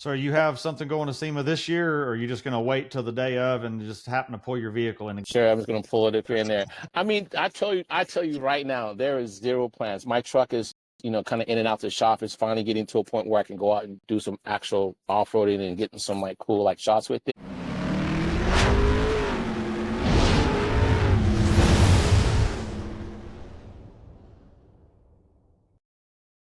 So you have something going to SEMA this year, or are you just going to wait till the day of and just happen to pull your vehicle in? Sure, I'm just gonna pull it up here and there. I mean, I tell you right now, there is zero plans. My truck is, kind of in and out the shop. It's finally getting to a point where I can go out and do some actual off-roading and getting some like cool like shots with it.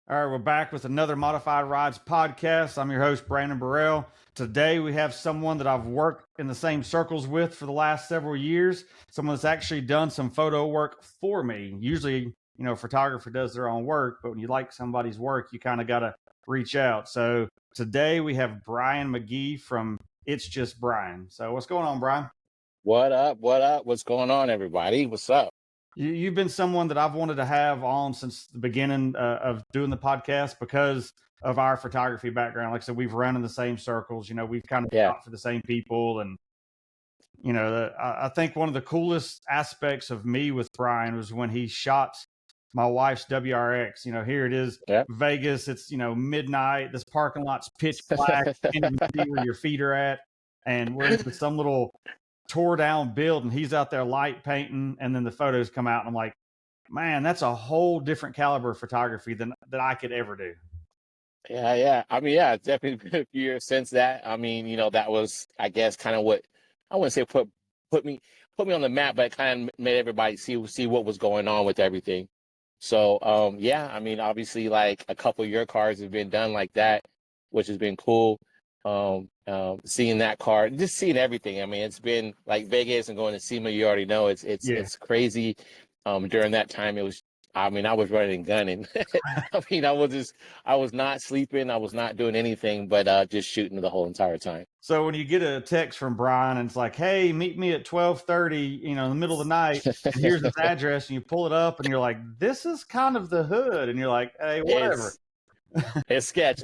All right, we're back with another Modified Rides podcast. I'm your host, Brandon Burrell. Today, we have someone that I've worked in the same circles with for the last several years, someone that's actually done some photo work for me. Usually, a photographer does their own work, but when you like somebody's work, you kind of got to reach out. So today, we have Brian McGee from It's Just Brian. So what's going on, Brian? What up? What up? What's going on, everybody? What's up? You've been someone that I've wanted to have on since the beginning of doing the podcast because of our photography background. Like I said, we've run in the same circles. We've kind of Yeah. shot for the same people. And, I think one of the coolest aspects of me with Brian was when he shot my wife's WRX. Here it is, Yeah. Vegas. It's, midnight. This parking lot's pitch black. You can't even see where your feet are at. And we're into some little tore down build, and he's out there light painting, and then the photos come out, and I'm like, man, that's a whole different caliber of photography than that I could ever do. Yeah. I mean, yeah, it's definitely been a few years since that. I mean, that was, I guess, kind of what I wouldn't say put me on the map, but it kind of made everybody see what was going on with everything. So, yeah, I mean, obviously, like a couple of your cars have been done like that, which has been cool. Seeing that car, just seeing everything. I mean, it's been like Vegas and going to SEMA. You already know it's crazy. During that time, I was running and gunning. I mean, I was not sleeping. I was not doing anything but just shooting the whole entire time. So when you get a text from Brian and it's like, hey, meet me at 12:30, in the middle of the night, and here's his address, and you pull it up and you're like, this is kind of the hood, and you're like, hey, whatever. It's sketch,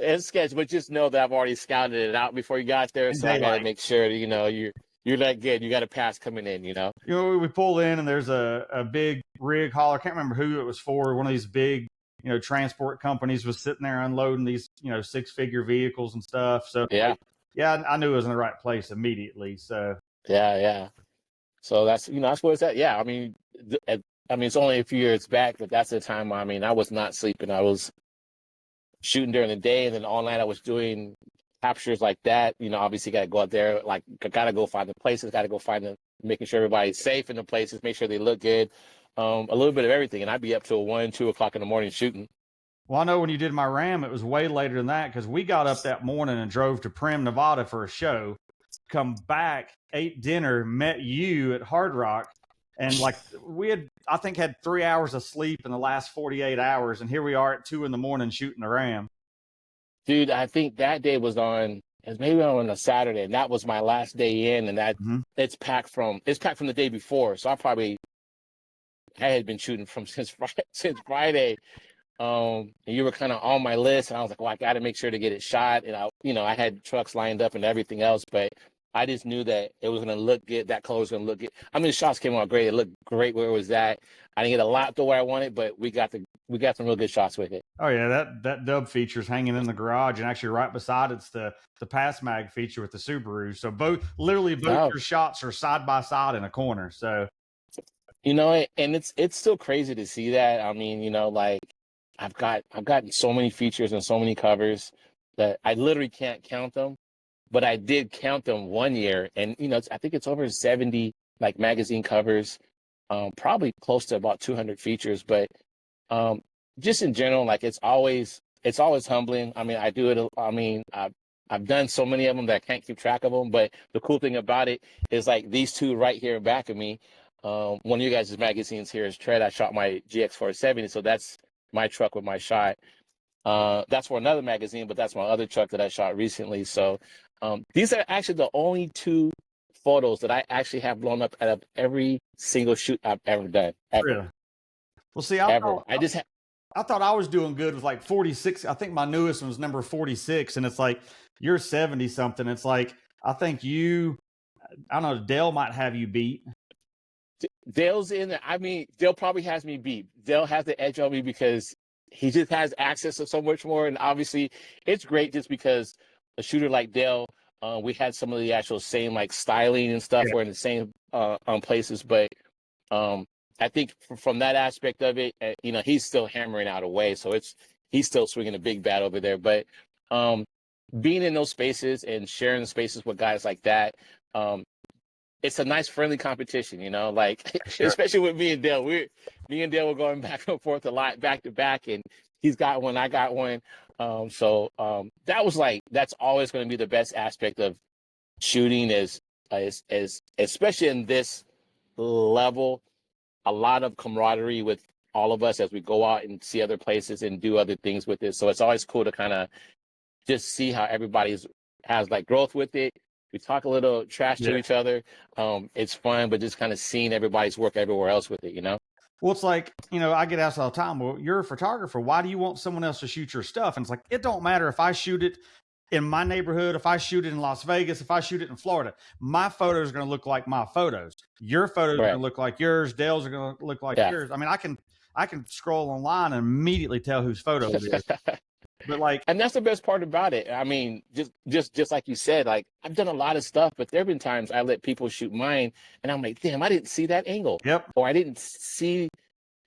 but just know that I've already scouted it out before you got there, so I got to make sure that you're that good. You got a pass coming in. We pull in and there's a big rig hauler. I can't remember who it was for. One of these big, transport companies was sitting there unloading these, 6-figure vehicles and stuff. So I knew it was in the right place immediately. So yeah. So that's what it's at. Yeah, I mean, it's only a few years back, but that's the time. I mean, I was not sleeping. I was shooting during the day, and then all night I was doing captures like that. Obviously got to go out there, like got to go find the places, got to go find making sure everybody's safe in the places, make sure they look good, a little bit of everything. And I'd be up till 1, 2 o'clock in the morning shooting. Well, I know when you did my Ram, it was way later than that because we got up that morning and drove to Primm, Nevada for a show, come back, ate dinner, met you at Hard Rock. And like I think had 3 hours of sleep in the last 48 hours. And here we are at 2 a.m. shooting the Ram. Dude, I think that day was maybe on a Saturday, and that was my last day in, and that it's packed from the day before. So I had been shooting since Friday. And you were kind of on my list, and I was like, well, I got to make sure to get it shot. And I had trucks lined up and everything else, but I just knew that it was going to look good. That color was going to look good. I mean, the shots came out great. It looked great where it was at. I didn't get a lot to where I wanted, but we got some real good shots with it. Oh yeah, that dub feature's hanging in the garage, and actually right beside it's the pass mag feature with the Subaru. So both your shots are side by side in a corner. So and it's still crazy to see that. I mean, like I've gotten so many features and so many covers that I literally can't count them. But I did count them one year, and I think it's over 70 like magazine covers, probably close to about 200 features. But just in general, like it's always humbling. I mean, I do it. I mean, I've done so many of them that I can't keep track of them. But the cool thing about it is like these two right here in back of me. One of you guys' magazines here is Tread. I shot my GX470, so that's my truck with my shot. That's for another magazine, but that's my other truck that I shot recently. So these are actually the only 2 photos that I actually have blown up out of every single shoot I've ever done. Ever. Really? Well, see, I thought I was doing good with like 46. I think my newest one was number 46, and it's like you're 70 something. It's like I think I don't know, Dale might have you beat. Dale's in there. I mean, Dale probably has me beat. Dale has the edge on me because he just has access to so much more. And obviously, it's great just because a shooter like Dale, we had some of the actual same like styling and stuff. Yeah. We're in the same places, but um, I think from that aspect of it, he's still hammering out a way, so he's still swinging a big bat over there. But um, being in those spaces and sharing spaces with guys like that, um, it's a nice friendly competition, like Sure. especially with me and Dale. Me and Dale were going back and forth a lot, back to back, and he's got one, I got one. That's always going to be the best aspect of shooting is especially in this level, a lot of camaraderie with all of us as we go out and see other places and do other things with it. So it's always cool to kind of just see how everybody's has like growth with it. We talk a little trash to Yeah. each other. It's fun, but just kind of seeing everybody's work everywhere else with it. Well, it's like, I get asked all the time, well, you're a photographer. Why do you want someone else to shoot your stuff? And it's like, it don't matter if I shoot it in my neighborhood, if I shoot it in Las Vegas, if I shoot it in Florida, my photos are going to look like my photos. Your photos are going Right. to look like yours. Dale's are going to look like Yeah. yours. I mean, I can scroll online and immediately tell whose photo it is. But like, And that's the best part about it. I mean, just like you said, like I've done a lot of stuff, but there have been times I let people shoot mine, and I'm like, damn, I didn't see that angle, yep, or I didn't see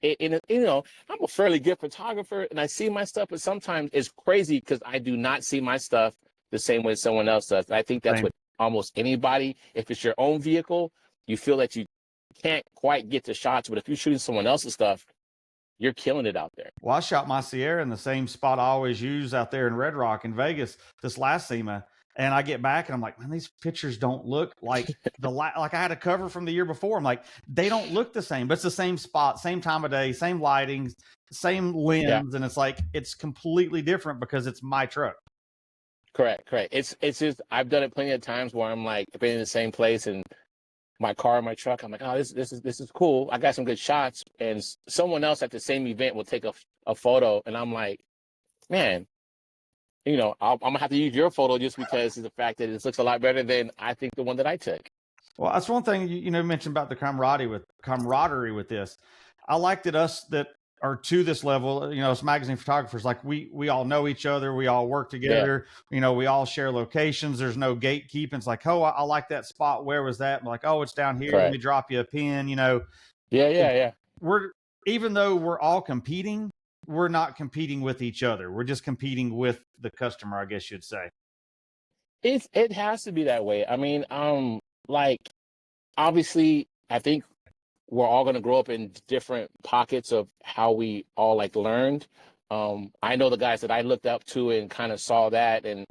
it. I'm a fairly good photographer, and I see my stuff, but sometimes it's crazy because I do not see my stuff the same way someone else does. And I think that's same. what almost anybody. If it's your own vehicle, you feel that you can't quite get the shots, but if you're shooting someone else's stuff, you're killing it out there. Well, I shot my Sierra in the same spot I always use out there in Red Rock in Vegas this last SEMA. And I get back and I'm like, man, these pictures don't look like like I had a cover from the year before. I'm like, they don't look the same, but it's the same spot, same time of day, same lighting, same lens. Yeah. And it's like, it's completely different because it's my truck. Correct. It's just I've done it plenty of times where I'm like I've been in the same place and my car, my truck. I'm like, oh, this is cool. I got some good shots, and someone else at the same event will take a photo, and I'm like, man, I'm gonna have to use your photo just because of the fact that it looks a lot better than I think the one that I took. Well, that's one thing you mentioned about the camaraderie with this. I like that us that are to this level, as magazine photographers, like we all know each other, we all work together, we all share locations. There's no gatekeeping. It's like, oh, I like that spot. Where was that? I'm like, oh, it's down here. Let me drop you a pin. Yeah. We're even though we're all competing, we're not competing with each other. We're just competing with the customer, I guess you'd say. It has to be that way. I mean, like obviously, I think we're all going to grow up in different pockets of how we all like learned. I know the guys that I looked up to and kind of saw that, and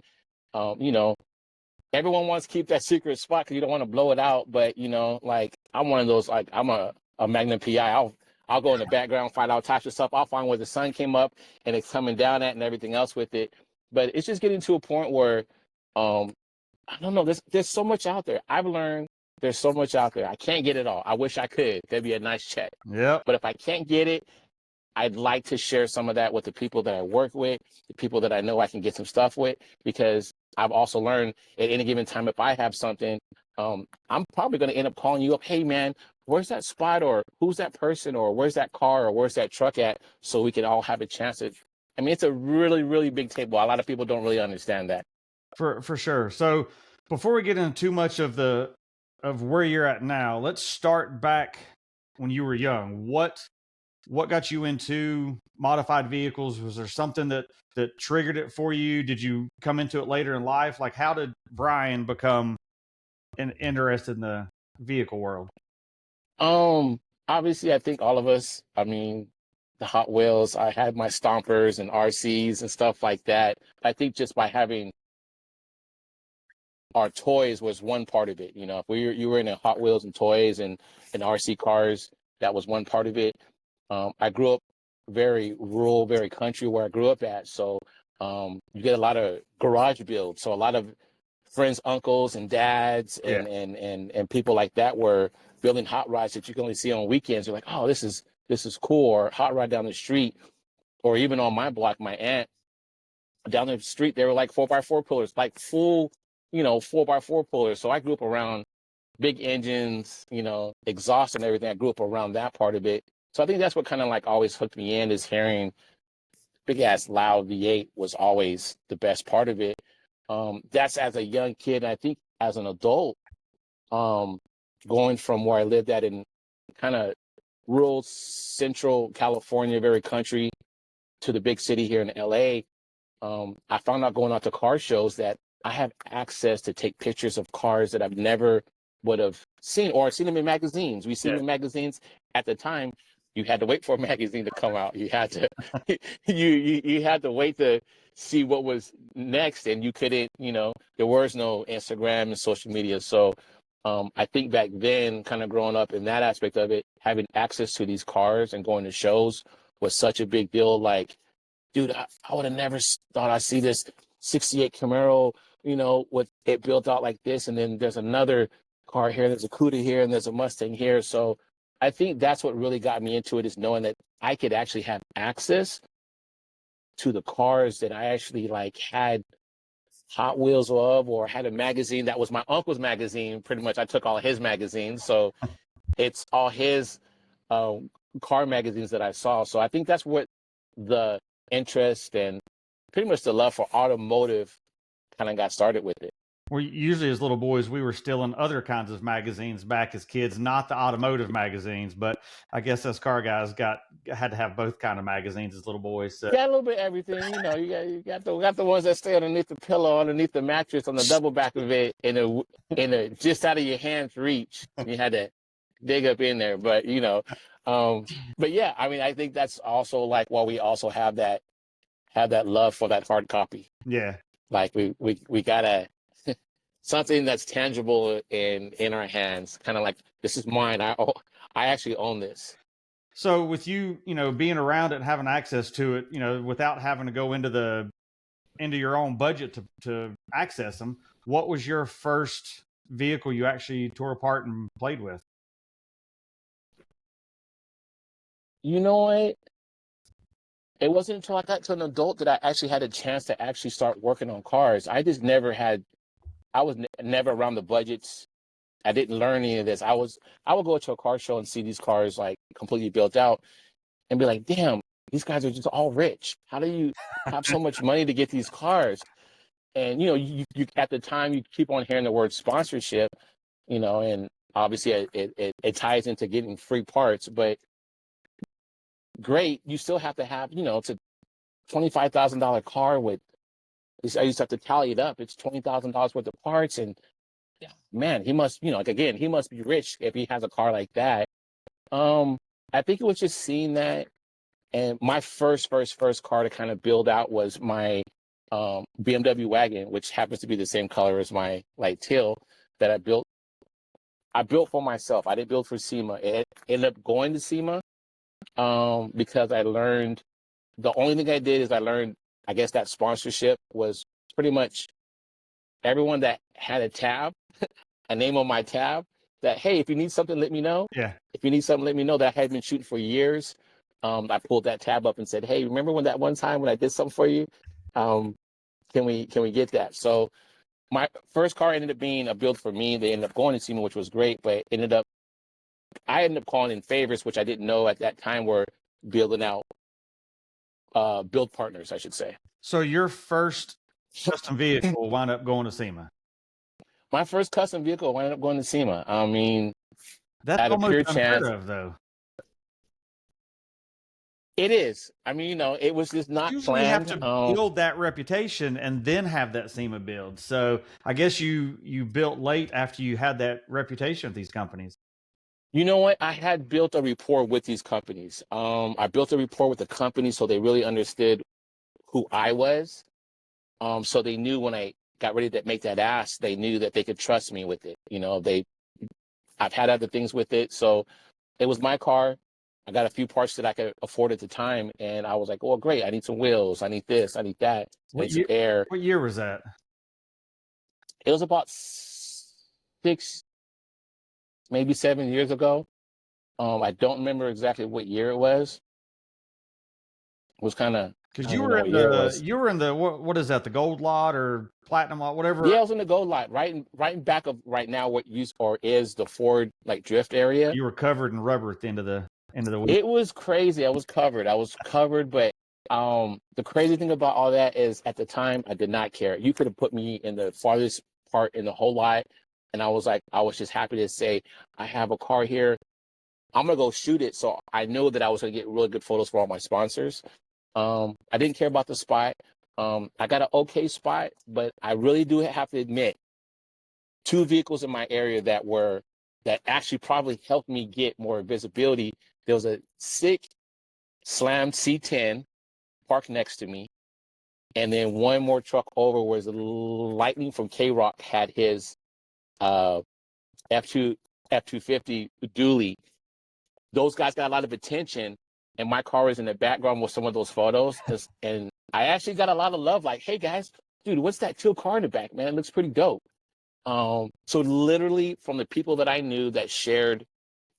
everyone wants to keep that secret spot because you don't want to blow it out. But like I'm one of those, like I'm a Magnum PI. I'll go in the background, find all types of stuff. I'll find where the sun came up and it's coming down at and everything else with it. But it's just getting to a point where I don't know. There's so much out there. I've learned there's so much out there. I can't get it all. I wish I could. That'd be a nice check. Yep. But if I can't get it, I'd like to share some of that with the people that I work with, the people that I know I can get some stuff with, because I've also learned at any given time, if I have something, I'm probably going to end up calling you up. Hey, man, where's that spot, or who's that person, or where's that car, or where's that truck at, so we can all have a chance at. I mean, it's a really, really big table. A lot of people don't really understand that. For sure. So before we get into too much of where you're at now, let's start back when you were young. What got you into modified vehicles? Was there something that triggered it for you? Did you come into it later in life? Like, how did Brian become interested in the vehicle world? Obviously, I think all of us, I mean, the Hot Wheels, I had my Stompers and RCs and stuff like that. I think just by having our toys was one part of it. If you were in a Hot Wheels and toys and RC cars, that was one part of it. I grew up very rural, very country where I grew up at. So you get a lot of garage builds. So a lot of friends, uncles and dads and people like that were building hot rods that you can only see on weekends. You're like, oh, this is cool. Or hot rod down the street, or even on my block, my aunt down the street, they were like 4x4 pullers, like full, 4x4 pullers. So I grew up around big engines, exhaust and everything. I grew up around that part of it. So I think that's what kind of like always hooked me in, is hearing big ass loud V8 was always the best part of it. That's as a young kid. And I think as an adult, going from where I lived at in kind of rural central California, very country, to the big city here in LA, I found out going out to car shows that I have access to take pictures of cars that I've never would have seen, or seen them in magazines. We seen them in magazines at the time. You had to wait for a magazine to come out. You had to you had to wait to see what was next, and you couldn't. There was no Instagram and social media. So I think back then, kind of growing up in that aspect of it, having access to these cars and going to shows was such a big deal. Like, dude, I would have never thought I'd see this 68 Camaro, with it built out like this. And then there's another car here, there's a Cuda here, and there's a Mustang here. So I think that's what really got me into it, is knowing that I could actually have access to the cars that I actually had Hot Wheels of, or had a magazine that was my uncle's magazine. Pretty much I took all his magazines. So it's all his car magazines that I saw. So I think that's what the interest and pretty much the love for automotive kind of got started with it. Well, usually as little boys, we were still in other kinds of magazines back as kids, not the automotive magazines, but I guess us car guys had to have both kind of magazines as little boys. So. Yeah, a little bit of everything. You got the ones that stay underneath the pillow, underneath the mattress, on the double back of it, in a just out of your hand's reach. You had to dig up in there, but but yeah, I mean, I think that's also why we also have that love for that hard copy. Yeah, we gotta something that's tangible in our hands, kind of like, this is mine. I actually own this. So with you, being around it and having access to it, without having to go into your own budget to access them, what was your first vehicle you actually tore apart and played with? You know what? It wasn't until I got to an adult that I actually had a chance to actually start working on cars. I just never had. I was never around the budgets. I didn't learn any of this. I would go to a car show and see these cars completely built out, and be like, "Damn, these guys are just all rich. How do you have so much money to get these cars?" And you at the time, you keep on hearing the word sponsorship, and obviously it ties into getting free parts, but great, you still have to have, it's a $25,000 car with. I used to have to tally it up. It's $20,000 worth of parts, and man, he must, again, he must be rich if he has a car like that. I think it was just seeing that, and my first car to kind of build out was my BMW wagon, which happens to be the same color as my light teal that I built. I built for myself. I didn't build for SEMA. It ended up going to SEMA because I learned. The only thing I did is I learned, I guess, that sponsorship was pretty much everyone that had a tab, a name on my tab, that, hey, if you need something, let me know. Yeah. If you need something, let me know. That I had been shooting for years. I pulled that tab up and said, hey, remember when that one time when I did something for you? Can we get that? So my first car ended up being a build for me. They ended up going to SEMA, which was great, but I ended up calling in favors, which I didn't know at that time were building out build partners, I should say. So your first custom vehicle wound up going to SEMA? My first custom vehicle wound up going to SEMA. I mean, that's at almost a pure unheard chance of, though. It is. I mean, it was just not usually planned. Have to build that reputation and then have that SEMA build. So I guess you built late after you had that reputation with these companies. You know what? I had built a rapport with these companies. I built a rapport with the company, so they really understood who I was. So they knew when I got ready to make that ask, they knew that they could trust me with it. I've had other things with it, so it was my car. I got a few parts that I could afford at the time, and I was like, "Oh, great! I need some wheels. I need this. I need that. I need some air." What year was that? It was about 6, maybe 7 years ago. I don't remember exactly what year it was. It was kind of because you were in the what is that, the gold lot or platinum lot, whatever? Yeah, I was in the gold lot, right in back of right now what is the Ford drift area. You were covered in rubber at the end of the wheel. It was crazy. I was covered, but The crazy thing about all that is at the time I did not care. You could have put me in the farthest part in the whole lot, and I was just happy to say, I have a car here. I'm gonna go shoot it. So I know that I was gonna get really good photos for all my sponsors. I didn't care about the spot. I got an okay spot, but I really do have to admit, two vehicles in my area that actually probably helped me get more visibility. There was a sick slammed C10 parked next to me, and then one more truck over was the Lightning from K Rock had his F2 F250 dually. Those guys got a lot of attention, and my car was in the background with some of those photos. And I actually got a lot of love. Like, hey guys, dude, what's that chill car in the back, man? It looks pretty dope. So literally from the people that I knew that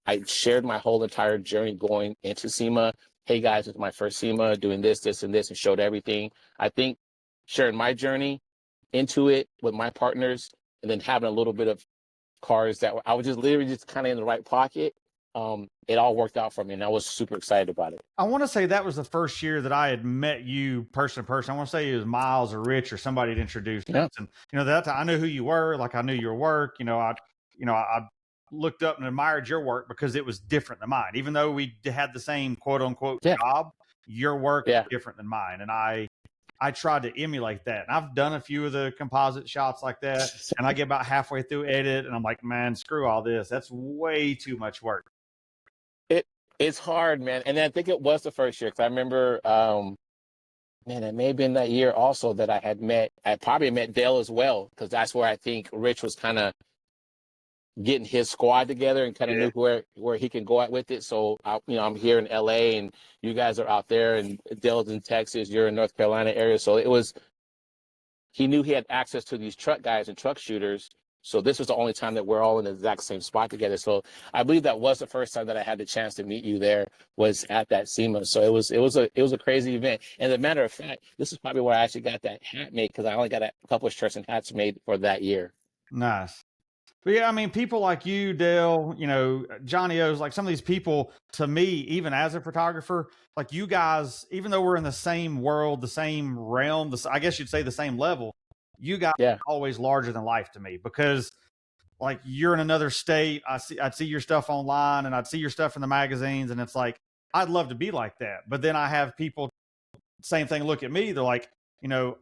I shared my whole entire journey going into SEMA. Hey guys, it's my first SEMA, doing this, this, and this, and showed everything. I think sharing my journey into it with my partners, and then having a little bit of cars I was just literally just kind of in the right pocket. It all worked out for me, and I was super excited about it. I want to say that was the first year that I had met you person to person. I want to say it was Miles or Rich or somebody had introduced us, and that time I knew who you were. Like I knew your work. I looked up and admired your work because it was different than mine. Even though we had the same quote unquote job, your work is different than mine, and I tried to emulate that. And I've done a few of the composite shots like that, and I get about halfway through edit, and I'm like, man, screw all this. That's way too much work. It's hard, man. And I think it was the first year, because I remember, man, it may have been that year also that I probably met Dale as well, because that's where I think Rich was kind of getting his squad together and kind of knew where he can go at with it. So, I'm here in LA and you guys are out there, and Dale's in Texas, you're in North Carolina area. So he knew he had access to these truck guys and truck shooters. So this was the only time that we're all in the exact same spot together. So I believe that was the first time that I had the chance to meet you there, was at that SEMA. So it was a crazy event. And as a matter of fact, this is probably where I actually got that hat made, because I only got a couple of shirts and hats made for that year. Nice. But yeah, I mean, people like you, Dale, Johnny O's, like some of these people, to me, even as a photographer, like you guys, even though we're in the same world, the same realm, I guess you'd say the same level, you guys are always larger than life to me, because like you're in another state. I'd see your stuff online, and I'd see your stuff in the magazines, and it's like, I'd love to be like that. But then I have people, same thing, look at me. They're like,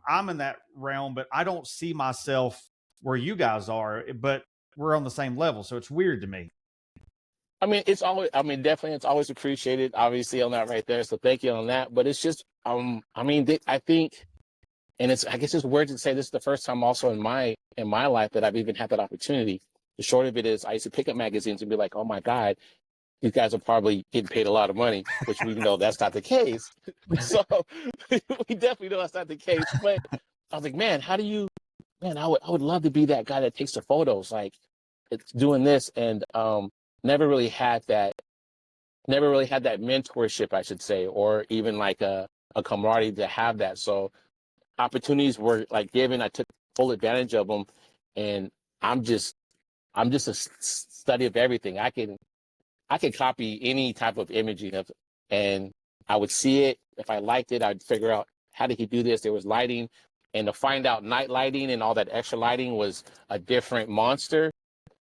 I'm in that realm, but I don't see myself where you guys are, but we're on the same level. So it's weird to me. I mean, definitely it's always appreciated, obviously, on that right there. So thank you on that. But it's just, I think, and I guess it's weird to say this is the first time also in my life that I've even had that opportunity. The short of it is, I used to pick up magazines and be like, oh my God, these guys are probably getting paid a lot of money, which we know that's not the case. So we definitely know that's not the case. But I was like, man, I would love to be that guy that takes the photos, like it's doing this. And never really had that mentorship, I should say, or even like a camaraderie to have that. So opportunities were like given, I took full advantage of them, and I'm just a study of everything. I can copy any type of imaging and I would see it. If I liked it, I'd figure out, how did he do this? There was lighting, and to find out night lighting and all that extra lighting was a different monster.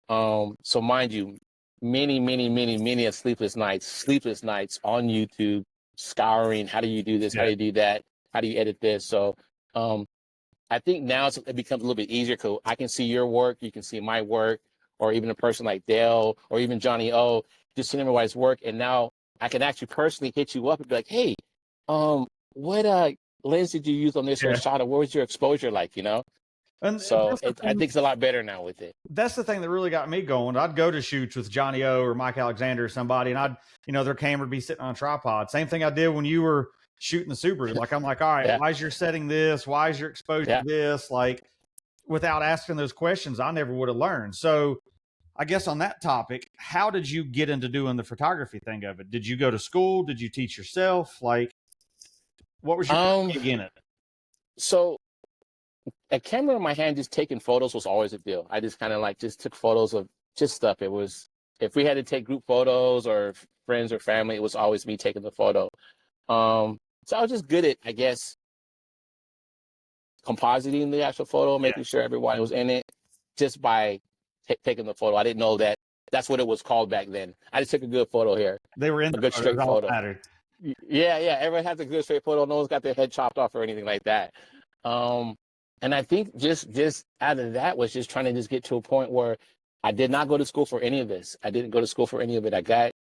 So mind you, many sleepless nights on YouTube, scouring, how do you do this? How do you do that? How do you edit this? So I think now it becomes a little bit easier, because I can see your work, you can see my work, or even a person like Dale or even Johnny O, just seeing everybody's work. And now I can actually personally hit you up and be like, hey, what lens did you use on this shot, or what was your exposure like, And so I think it's a lot better now with it. That's the thing that really got me going. I'd go to shoots with Johnny O or Mike Alexander or somebody, and their camera would be sitting on a tripod. Same thing I did when you were shooting the Subaru. Like, I'm like, all right, why is your setting this? Why is your exposure this? Like, without asking those questions, I never would have learned. So I guess on that topic, how did you get into doing the photography thing of it? Did you go to school? Did you teach yourself? Like, what was your gig in it? So a camera in my hand, just taking photos was always a deal. I just kind of just took photos of just stuff. It was, if we had to take group photos or friends or family, it was always me taking the photo. So I was just good at, I guess, compositing the actual photo, Yeah. making sure everybody was in it just by taking the photo. I didn't know that that's what it was called back then. I just took a good photo here, They were in a the good photos, straight all that photo. mattered. Yeah. Everyone has a good straight photo. No one's got their head chopped off or anything like that. And I think just out of that was just trying to just get to a point where I did not go to school for any of this. I didn't go to school for any of it. I got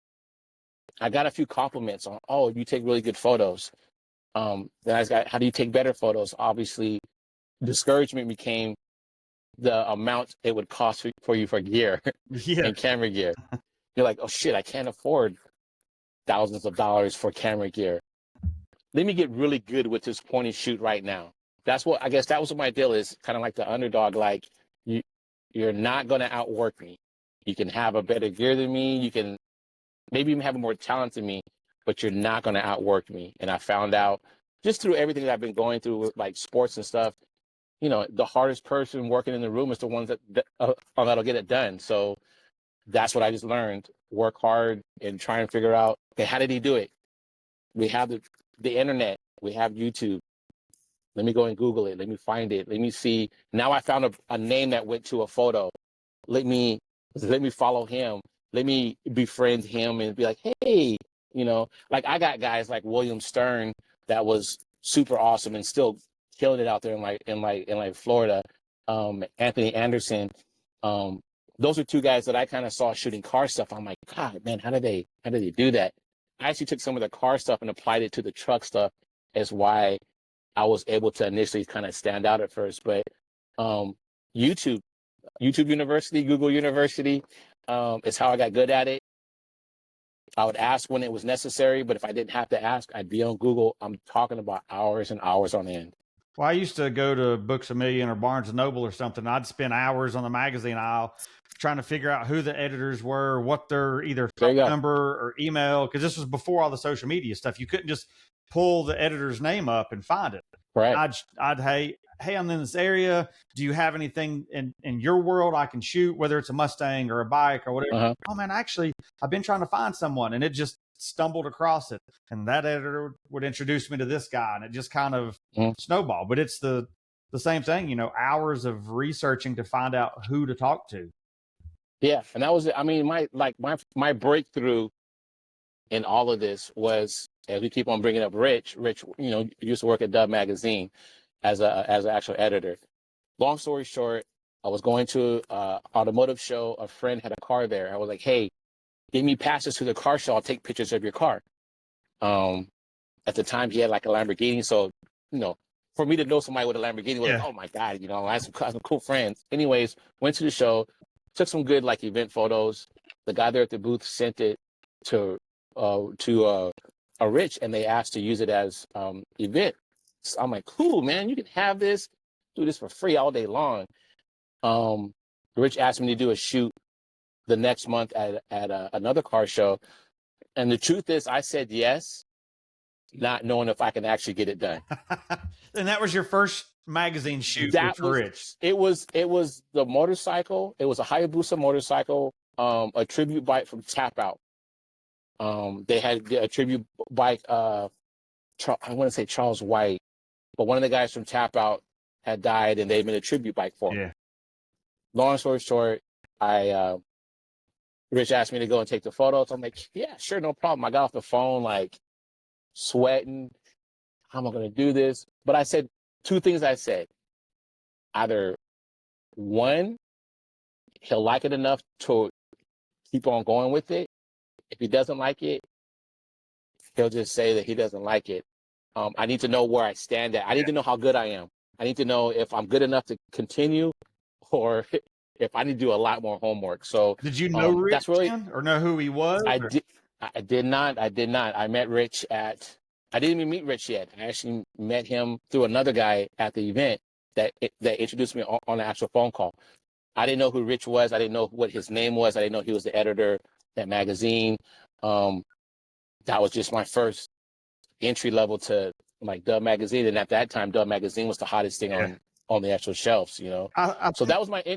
a few compliments on, oh, you take really good photos. Then I got, how do you take better photos? Obviously, discouragement became the amount it would cost for you for gear Yeah. and camera gear. You're like, oh shit, I can't afford thousands of dollars for camera gear. Let me get really good with this point and shoot right now. That's what, I guess that was what my deal is, kind of like the underdog. Like, you're not going to outwork me. You can have a better gear than me. You can maybe even have more talent than me, but you're not going to outwork me. And I found out just through everything that I've been going through with like sports and stuff, you know, the hardest person working in the room is the ones that'll get it done. So that's what I just learned. Work hard and try and figure out, okay, how did he do it? We have the internet. We have YouTube. Let me go and Google it. Let me find it. Let me see. Now I found a name that went to a photo. Let me follow him. Let me befriend him and be like, hey, you know, like I got guys like William Stern that was super awesome and still killing it out there in Florida. Anthony Anderson. Those are two guys that I kind of saw shooting car stuff. I'm like, God, man, how did they do that? I actually took some of the car stuff and applied it to the truck stuff as why I was able to initially kind of stand out at first. But YouTube University, Google University is how I got good at it. I would ask when it was necessary, but if I didn't have to ask, I'd be on Google. I'm talking about hours and hours on end. Well, I used to go to Books A Million or Barnes and Noble or something. I'd spend hours on the magazine aisle trying to figure out who the editors were, what their either phone number or email, because this was before all the social media stuff. You couldn't just pull the editor's name up and find it. Right. I'd hey, I'm in this area. Do you have anything in your world I can shoot, whether it's a Mustang or a bike or whatever? Oh man, actually, I've been trying to find someone, and it just stumbled across it, and that editor would introduce me to this guy, and it just kind of snowballed. But it's the same thing, you know, hours of researching to find out who to talk to. Yeah, and that was it. I mean, my breakthrough in all of this was, as we keep on bringing up Rich, you know, used to work at Dove Magazine as an actual editor. Long story short, I was going to an automotive show. A friend had a car there. I was like, hey, give me passes to the car show. I'll take pictures of your car. At the time, he had like a Lamborghini. So, you know, for me to know somebody with a Lamborghini was like, oh my God, you know, I had some cool friends. Anyways, went to the show, took some good like event photos. The guy there at the booth sent it to a Rich, and they asked to use it as event. So I'm like, cool, man, you can have this, do this for free all day long. Rich asked me to do a shoot the next month at another car show, and the truth is, I said yes, not knowing if I can actually get it done. And that was your first magazine shoot with Rich. It was the motorcycle. It was a Hayabusa motorcycle, a tribute bike from Tap Out. They had a tribute bike. I want to say Charles White, but one of the guys from Tap Out had died, and they made a tribute bike for him. Yeah. Long story short, Rich asked me to go and take the photos. I'm like, yeah, sure, no problem. I got off the phone like sweating. How am I going to do this? But I said two things. I said, either one, he'll like it enough to keep on going with it. If he doesn't like it, he'll just say that he doesn't like it. I need to know where I stand at. I need to know how good I am. I need to know if I'm good enough to continue, or if I need to do a lot more homework. So did you know Rich that's really, or know who he was? I did not. I met Rich I didn't even meet Rich yet. I actually met him through another guy at the event that introduced me on the actual phone call. I didn't know who Rich was. I didn't know what his name was. I didn't know he was the editor of that magazine. That was just my first entry level to like Dove Magazine. And at that time, Dove Magazine was the hottest thing on the actual shelves, you know. I So think,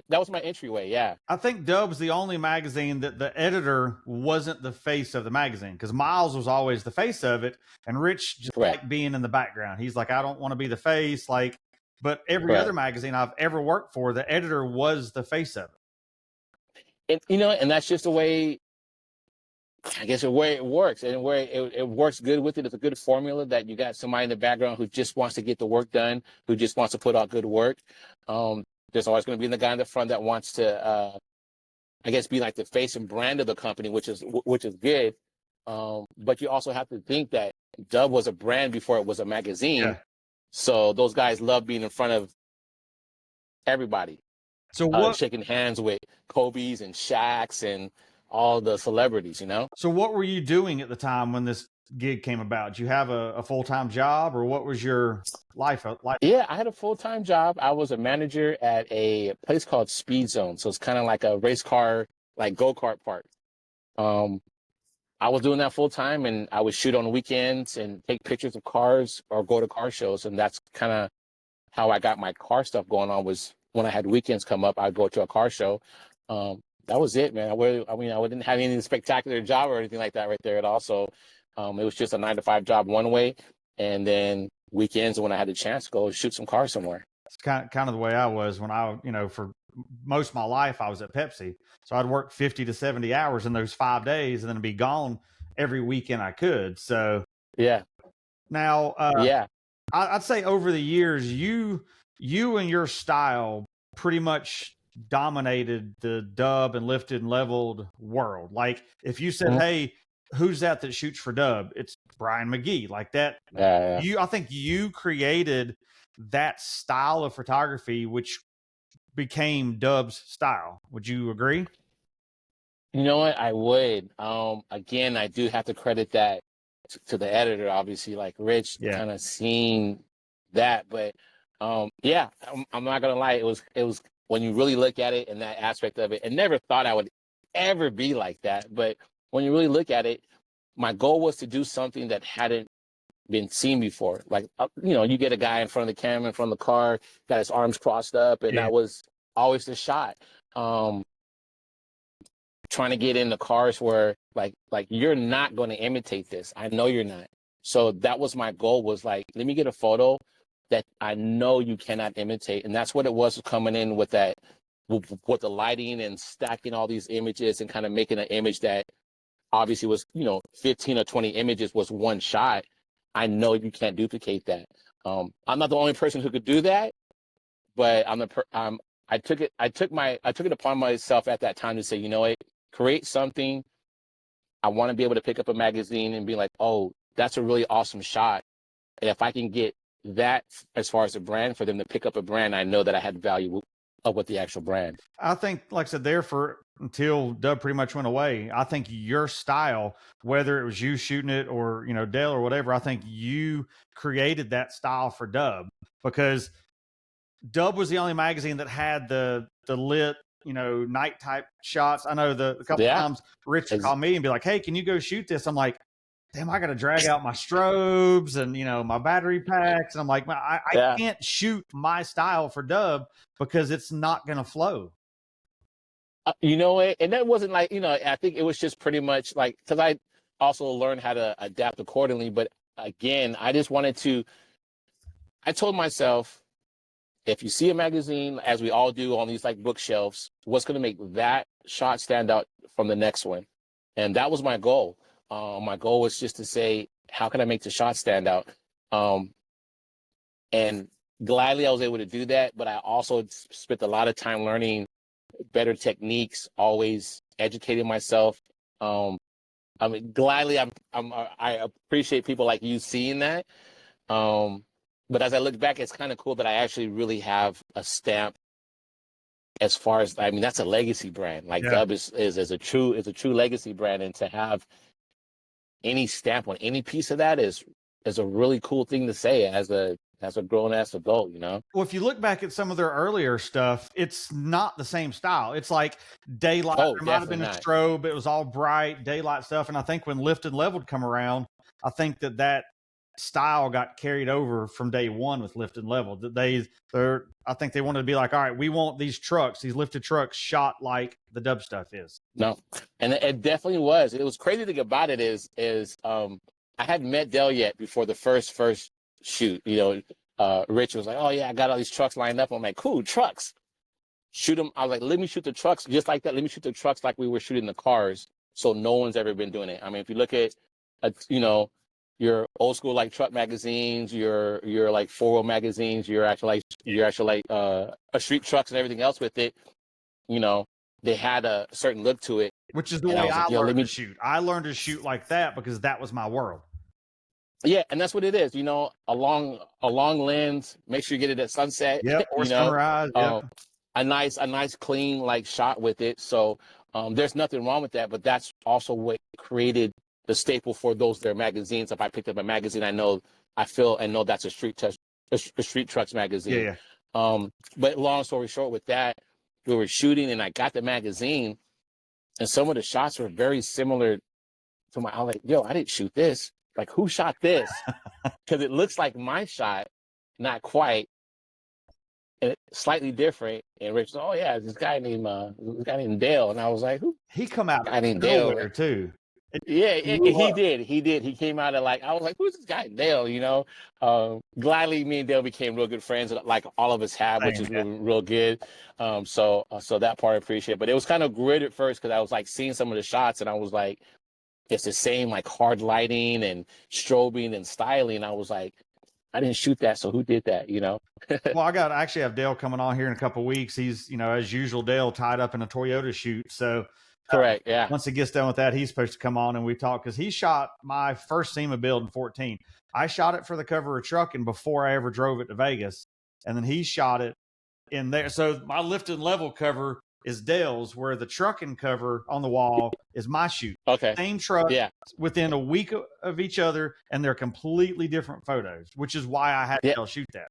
that was my entryway. Yeah, I think Dub's the only magazine that the editor wasn't the face of the magazine, because Miles was always the face of it, and Rich just correct, liked being in the background. He's like, I don't want to be the face, like. But every other correct. magazine I've ever worked for, the editor was the face of it. And you know, and that's just the way, I guess, the way it works, and where it works good with it. It's a good formula that you got somebody in the background who just wants to get the work done, who just wants to put out good work. There's always going to be the guy in the front that wants to, I guess, be like the face and brand of the company, which is good. But you also have to think that Dub was a brand before it was a magazine. Yeah. So those guys love being in front of everybody, So what? shaking hands with Kobe's and Shaq's and all the celebrities, you know? So what were you doing at the time when this gig came about? Did you have a full time job, or what was your life like? Yeah, I had a full-time job. I was a manager at a place called Speed Zone. So it's kind of like a race car, like go-kart park. Um, I was doing that full time, and I would shoot on the weekends and take pictures of cars or go to car shows. And that's kind of how I got my car stuff going on, was when I had weekends come up, I'd go to a car show. That was it, man. I mean, I didn't have any spectacular job or anything like that right there at all. So it was just a 9 to 5 job one way. And then weekends when I had the chance to go shoot some cars somewhere. It's kind of the way I was when for most of my life, I was at Pepsi. So I'd work 50 to 70 hours in those 5 days and then be gone every weekend I could. So Yeah. now, Yeah. I'd say over the years, you and your style pretty much dominated the Dub and Lifted and Leveled world. Like if you said, Mhm. "Hey, who's that shoots for Dub?" It's Brian McGee. Like that. Yeah. I think you created that style of photography, which became Dub's style. Would you agree? You know what? I would. Again, I do have to credit that to the editor, obviously, like Rich Yeah. kind of seeing that. But yeah, I'm not gonna lie. It was when you really look at it and that aspect of it, and never thought I would ever be like that. But when you really look at it, my goal was to do something that hadn't been seen before. Like, you know, you get a guy in front of the camera, in front of the car, got his arms crossed up, and Yeah. that was always the shot. Trying to get in the cars where like you're not going to imitate this. I know you're not. So that was my goal, was like, let me get a photo that I know you cannot imitate. And that's what it was, coming in with that, with the lighting and stacking all these images and kind of making an image that obviously was, you know, 15 or 20 images was one shot. I know you can't duplicate that. I'm not the only person who could do that, but I took it upon myself at that time to say, you know what, create something. I want to be able to pick up a magazine and be like, oh, that's a really awesome shot. And if I can get that as far as a brand, for them to pick up a brand, I know that I had value of what the actual brand. I think, like I said, until Dub pretty much went away, I think your style, whether it was you shooting it or, Dale or whatever, I think you created that style for Dub, because Dub was the only magazine that had the lit, night type shots. I know a couple Yeah. times Rich would call me and be like, "Hey, can you go shoot this?" I'm like, "Damn, I got to drag out my strobes and my battery packs." And I'm like, I can't shoot my style for Dub because it's not going to flow. You know what? And that wasn't like, I think it was just pretty much like, because I also learned how to adapt accordingly. But again, I told myself, if you see a magazine, as we all do on these like bookshelves, what's going to make that shot stand out from the next one? And that was my goal. My goal was just to say, how can I make the shot stand out? And gladly I was able to do that. But I also spent a lot of time learning better techniques, always educating myself. I mean, gladly, I appreciate people like you seeing that. But as I look back, it's kind of cool that I actually really have a stamp. As far as, I mean, that's a legacy brand. Like Dub is a true legacy brand, and to have any stamp on any piece of that is a really cool thing to say as a grown ass adult, Well, if you look back at some of their earlier stuff, it's not the same style. It's like daylight. There might have been a strobe. It was all bright daylight stuff. And I think when Lift and Leveled come around, I think that style got carried over from day one with lift and level. I think they wanted to be like, all right, we want these lifted trucks shot like the dub stuff is. No, and it definitely was. It was crazy thing about it is I hadn't met Dell yet before the first shoot. Rich was like, oh yeah, I got all these trucks lined up. I'm like, cool, trucks. Shoot them. I was like, let me shoot the trucks just like that. Let me shoot the trucks like we were shooting the cars. So no one's ever been doing it. I mean, if you look at, your old school like truck magazines, your like 4-wheel magazines, your actual street trucks and everything else with it, they had a certain look to it. Which is the way I learned to shoot. I learned to shoot like that because that was my world. Yeah, and that's what it is. A long lens. Make sure you get it at sunset. Yeah, or sunrise. Yeah. A nice clean like shot with it. So there's nothing wrong with that. But that's also what created the staple for their magazines. If I picked up a magazine, I feel and know that's a street trucks magazine. Yeah. But long story short, with that, we were shooting, and I got the magazine, and some of the shots were very similar to I was like, yo, I didn't shoot this. Like, who shot this? Because it looks like my shot, not quite, and it's slightly different. And Rich said, oh yeah, this guy named Dale, and I was like, who? He come out guy named Dale too. Yeah, he did. He came out of I was like, who's this guy Dale? Gladly, me and Dale became real good friends, like all of us have, which is real good. So that part I appreciate. But it was kind of weird at first because I was like seeing some of the shots, and I was like, it's the same like hard lighting and strobing and styling. I was like, I didn't shoot that, so who did that? Well, I actually have Dale coming on here in a couple of weeks. He's, as usual, Dale tied up in a Toyota shoot. So correct, yeah. Once he gets done with that, he's supposed to come on and we talk because he shot my first SEMA build in 14. I shot it for the cover of Truckin' before I ever drove it to Vegas, and then he shot it in there. So my lift and level cover is Dale's, where the Truckin' cover on the wall is my shoot. Okay. Same truck, within a week of each other, and they're completely different photos, which is why I had Dale shoot that.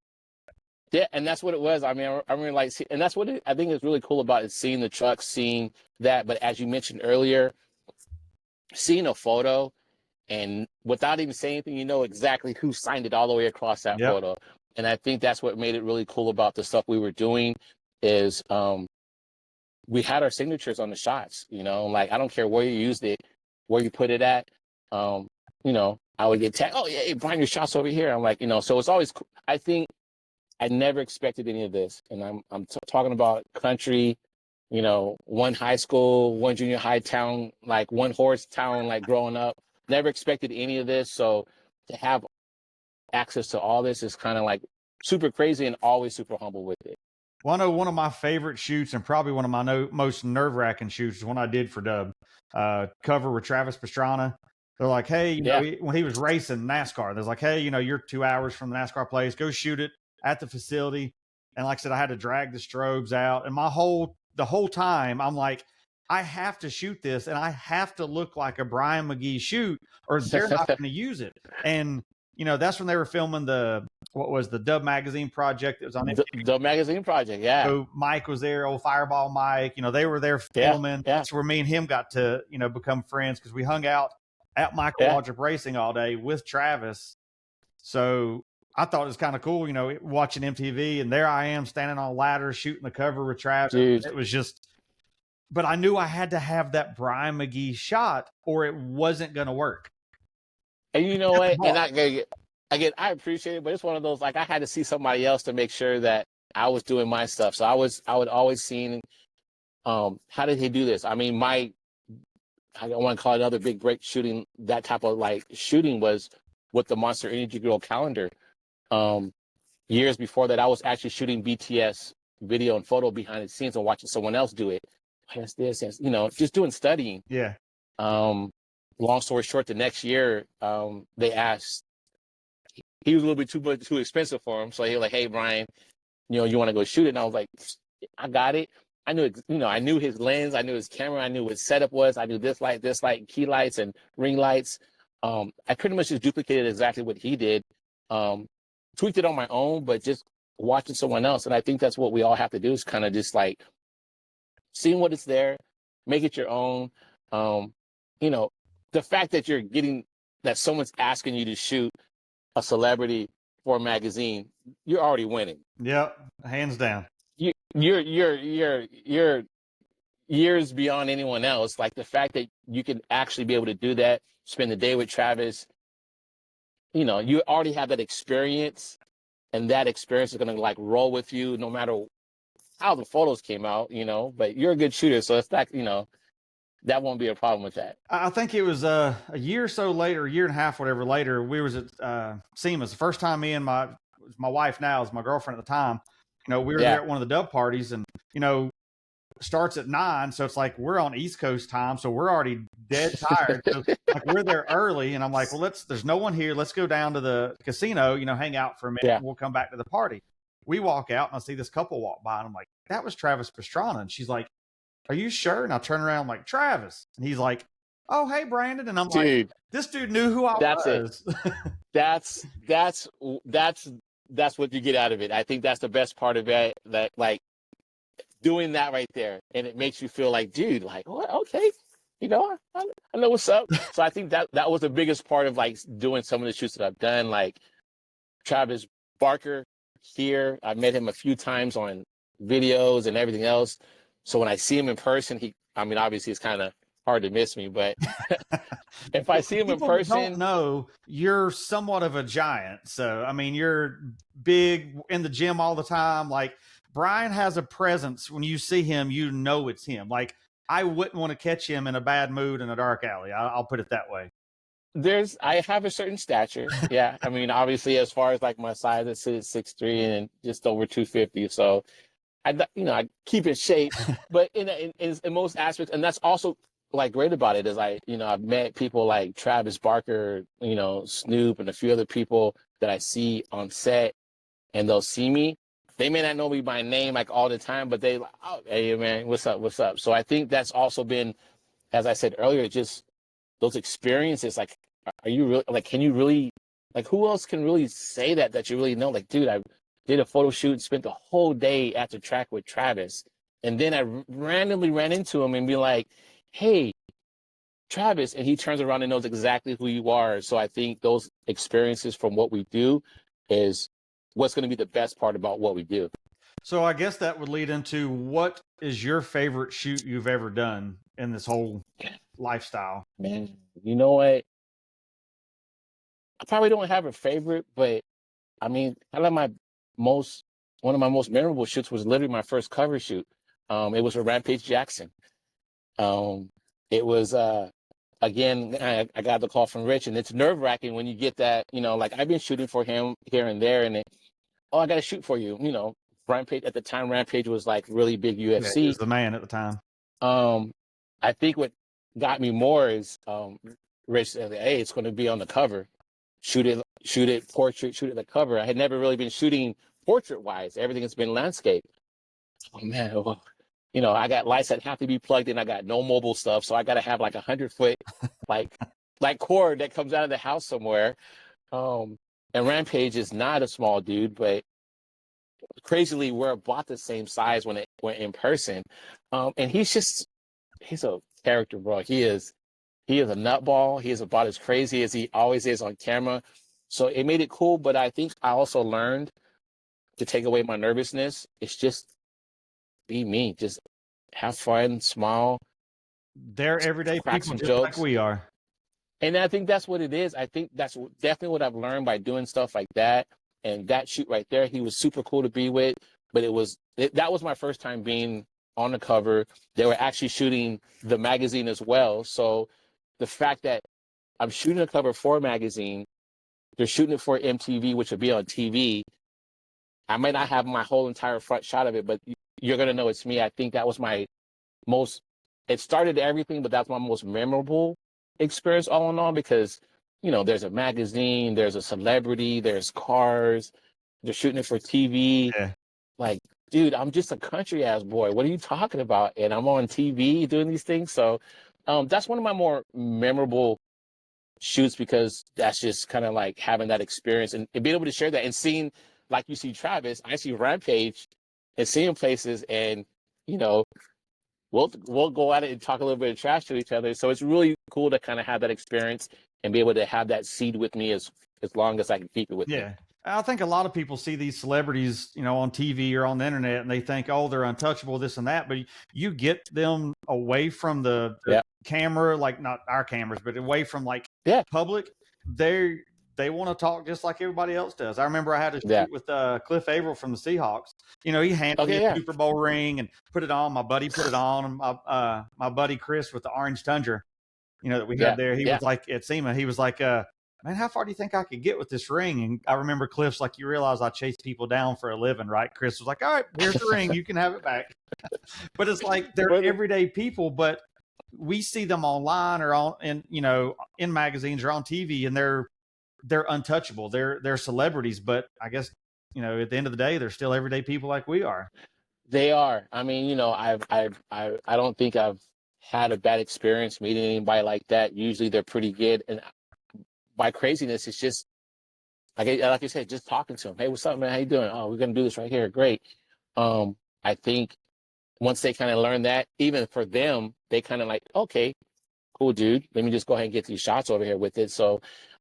Yeah, and that's what it was. I mean, and that's what I think is really cool about it, seeing the truck, seeing that. But as you mentioned earlier, seeing a photo and without even saying anything, you know exactly who signed it all the way across that photo. And I think that's what made it really cool about the stuff we were doing is we had our signatures on the shots, like I don't care where you used it, where you put it at. I would get tagged, oh yeah, hey, Brian, your shot's over here. I'm like, so it's always, I think, I never expected any of this. And I'm talking about country, one high school, one junior high town, like one horse town, like growing up, never expected any of this. So to have access to all this is kind of like super crazy and always super humble with it. Well, I know one of my favorite shoots and probably one of my most nerve-wracking shoots is one I did for Dub. Cover with Travis Pastrana. They're like, hey, when he was racing NASCAR, they're like, hey, you're 2 hours from the NASCAR place, go shoot it at the facility. And like I said, I had to drag the strobes out, and the whole time I'm like, I have to shoot this and I have to look like a Brian McGee shoot or they're not going to use it. And that's when they were filming the Dub Magazine project that was on the Dub Magazine project. Yeah. So Mike was there, old Fireball Mike, they were there filming. Yeah. That's where me and him got to, become friends because we hung out at Michael Waldrop Racing all day with Travis. So I thought it was kind of cool, watching MTV, and there I am standing on a ladder shooting the cover with Travis. Dude. It was just, but I knew I had to have that Brian McGee shot or it wasn't going to work. And you know what? And I appreciate it, but it's one of those, like, I had to see somebody else to make sure that I was doing my stuff. So I would always see, how did he do this? I mean, I don't want to call it another big break shooting, that type of like shooting was with the Monster Energy Girl calendar. Years before that, I was actually shooting BTS video and photo behind the scenes and watching someone else do it. Yes, just doing studying. Yeah. Long story short, the next year, they asked, he was a little bit too expensive for him. So he was like, hey, Brian, you want to go shoot it? And I was like, I got it. I knew, I knew his lens. I knew his camera. I knew what his setup was. I knew this light, key lights and ring lights. I pretty much just duplicated exactly what he did. Tweaked it on my own, but just watching someone else. And I think that's what we all have to do is kind of just like seeing what is there, make it your own. The fact that that someone's asking you to shoot a celebrity for a magazine, you're already winning. Yep, hands down. You're years beyond anyone else. Like the fact that you can actually be able to do that, spend the day with Travis, you know, you already have that experience, and that experience is gonna like roll with you no matter how the photos came out, you know. But you're a good shooter, so it's not, you know, that won't be a problem with that. I think it was a year or so later, a year and a half, whatever later. We was at SEMA's the first time. Me and my wife now is my girlfriend at the time. You know, we were Yeah. there at one of the dub parties, and you know, starts at 9, so it's like we're on East Coast time, so we're already dead tired. So like we're there early, and I'm like, well, there's no one here. Let's go down to the casino, you know, hang out for a minute, Yeah. and we'll come back to the party. We walk out, and I see this couple walk by, and I'm like, that was Travis Pastrana, and she's like, are you sure? And I turn around, I'm like, Travis, and he's like, oh, hey, Brandon, and I'm like, Dude, this dude knew who I that's it. was. That's that's what you get out of it. I think that's the best part of it. That like doing that right there, and it makes you feel like, dude, like, what? Okay, you know, I know what's up. So I think that was the biggest part of like doing some of the shoots that I've done. Like Travis Barker here, I met him a few times on videos and everything else. So when I see him in person, I mean, obviously it's kind of hard to miss me, but if I see him in People don't person, know you're somewhat of a giant. So, I mean, you're big in the gym all the time. Like, Brian has a presence. When you see him, you know it's him. Like, I wouldn't want to catch him in a bad mood in a dark alley. I'll put it that way. I have a certain stature. Yeah. I mean, obviously, as far as like my size, it's 6'3" and just over 250. So I keep in shape, but in most aspects, and that's also like great about it is I've met people like Travis Barker, you know, Snoop, and a few other people that I see on set, and they'll see me. They may not know me by name like all the time, but they like, oh, hey man, what's up? So I think that's also been, as I said earlier, just those experiences. Like, are you really like? Can you really like? Who else can really say that you really know? Like, dude, I did a photo shoot, spent the whole day at the track with Travis, and then I randomly ran into him and be like, hey, Travis, and he turns around and knows exactly who you are. So I think those experiences from what we do is what's going to be the best part about what we do. So, I guess that would lead into what is your favorite shoot you've ever done in this whole lifestyle? Man, you know what? I probably don't have a favorite, but I mean, one of my most memorable shoots was literally my first cover shoot. It was for Rampage Jackson. Um, it was again, I got the call from Rich, and it's nerve wracking when you get that. You know, like I've been shooting for him here and there, and I got to shoot for you. You know, Rampage at the time, Rampage was like really big Yeah, UFC. he was the man at the time. I think what got me more is Rich said, "Hey, it's going to be on the cover. Shoot it, portrait, shoot it the cover." I had never really been shooting portrait wise. Everything has been landscape. Oh man, well, you know, I got lights that have to be plugged in. I got no mobile stuff, so I got to have like 100-foot like cord that comes out of the house somewhere. And Rampage is not a small dude, but crazily we're about the same size when it went in person. And he's a character, bro. He is a nutball. He is about as crazy as he always is on camera. So it made it cool, but I think I also learned to take away my nervousness. It's just be me. Just have fun, smile. They're everyday crack people some just like jokes. we are. And I think that's what it is. I think that's definitely what I've learned by doing stuff like that. And that shoot right there, he was super cool to be with. But that was my first time being on the cover. They were actually shooting the magazine as well. So the fact that I'm shooting a cover for a magazine, they're shooting it for MTV, which will be on TV. I might not have my whole entire front shot of it, but you're going to know it's me. I think that was my most, it started everything, but that's my most memorable experience all in all, because, you know, there's a magazine, there's a celebrity, there's cars, they're shooting it for TV. Yeah. Like, dude, I'm just a country ass boy. What are you talking about? And I'm on TV doing these things. So that's one of my more memorable shoots, because that's just kind of like having that experience and being able to share that and seeing, like you see Travis, I see Rampage and seeing places, and you know, we'll go at it and talk a little bit of trash to each other. So it's really cool to kind of have that experience and be able to have that seed with me as as long as I can keep it with me. Yeah. I think a lot of people see these celebrities, on TV or on the internet, and they think, oh, they're untouchable, this and that. But you get them away from the Yeah. camera, like not our cameras, but away from like Yeah. public. They want to talk just like everybody else does. I remember I had a Yeah. shoot with Cliff Averill from the Seahawks. He handed me Okay. a Yeah. Super Bowl ring and put it on. My buddy put it on. And my buddy Chris with the orange Tundra, that we Yeah. had there. He Yeah. was like at SEMA. He was like, man, how far do you think I could get with this ring? And I remember Cliff's like, you realize I chase people down for a living, right? Chris was like, all right, here's the ring. You can have it back. But it's like they're everyday people, but we see them online or in magazines or on TV, and they're untouchable. They're celebrities, but I guess, at the end of the day, they're still everyday people like we are. They are. I mean, I don't think I've had a bad experience meeting anybody like that. Usually they're pretty good. And by craziness, it's just like you said, just talking to them. Hey, what's up, man? How you doing? Oh, we're gonna do this right here. Great. I think once they kind of learn that, even for them, they kind of like, okay, cool, dude. Let me just go ahead and get these shots over here with it. So,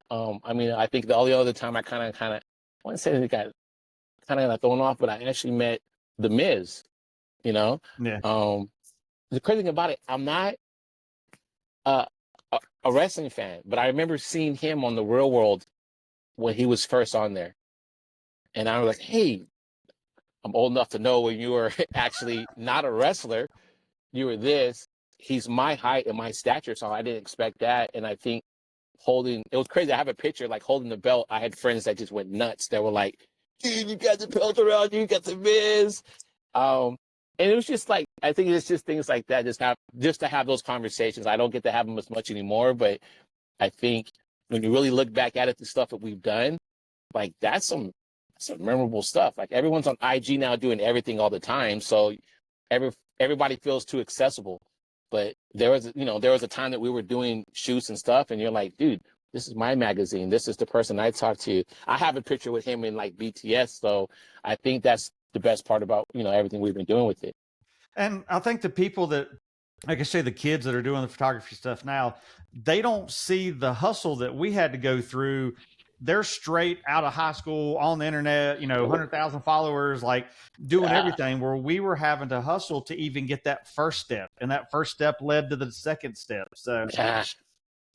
I mean, I think the only other time I kind of, I want to say they got kind of thrown off, but I actually met the Miz. Yeah. The crazy thing about it, I'm not a wrestling fan, but I remember seeing him on the Real World when he was first on there. And I was like, hey, I'm old enough to know when you were actually not a wrestler, you were this. He's my height and my stature, so I didn't expect that. And I think it was crazy. I have a picture like holding the belt. I had friends that just went nuts. They were like, dude, you got the belt around you, got the Miz. And it was just like, I think it's just things like that, just to have those conversations. I don't get to have them as much anymore, but I think when you really look back at it, the stuff that we've done, like that's some memorable stuff. Like everyone's on IG now doing everything all the time. So everybody feels too accessible. But there was a time that we were doing shoots and stuff, and you're like, dude, this is my magazine. This is the person I talk to. I have a picture with him in like BTS. So I think that's the best part about, everything we've been doing with it. And I think the people that, like I say, the kids that are doing the photography stuff now, they don't see the hustle that we had to go through. They're straight out of high school on the internet, 100,000 followers, like doing everything, where we were having to hustle to even get that first step. And that first step led to the second step. So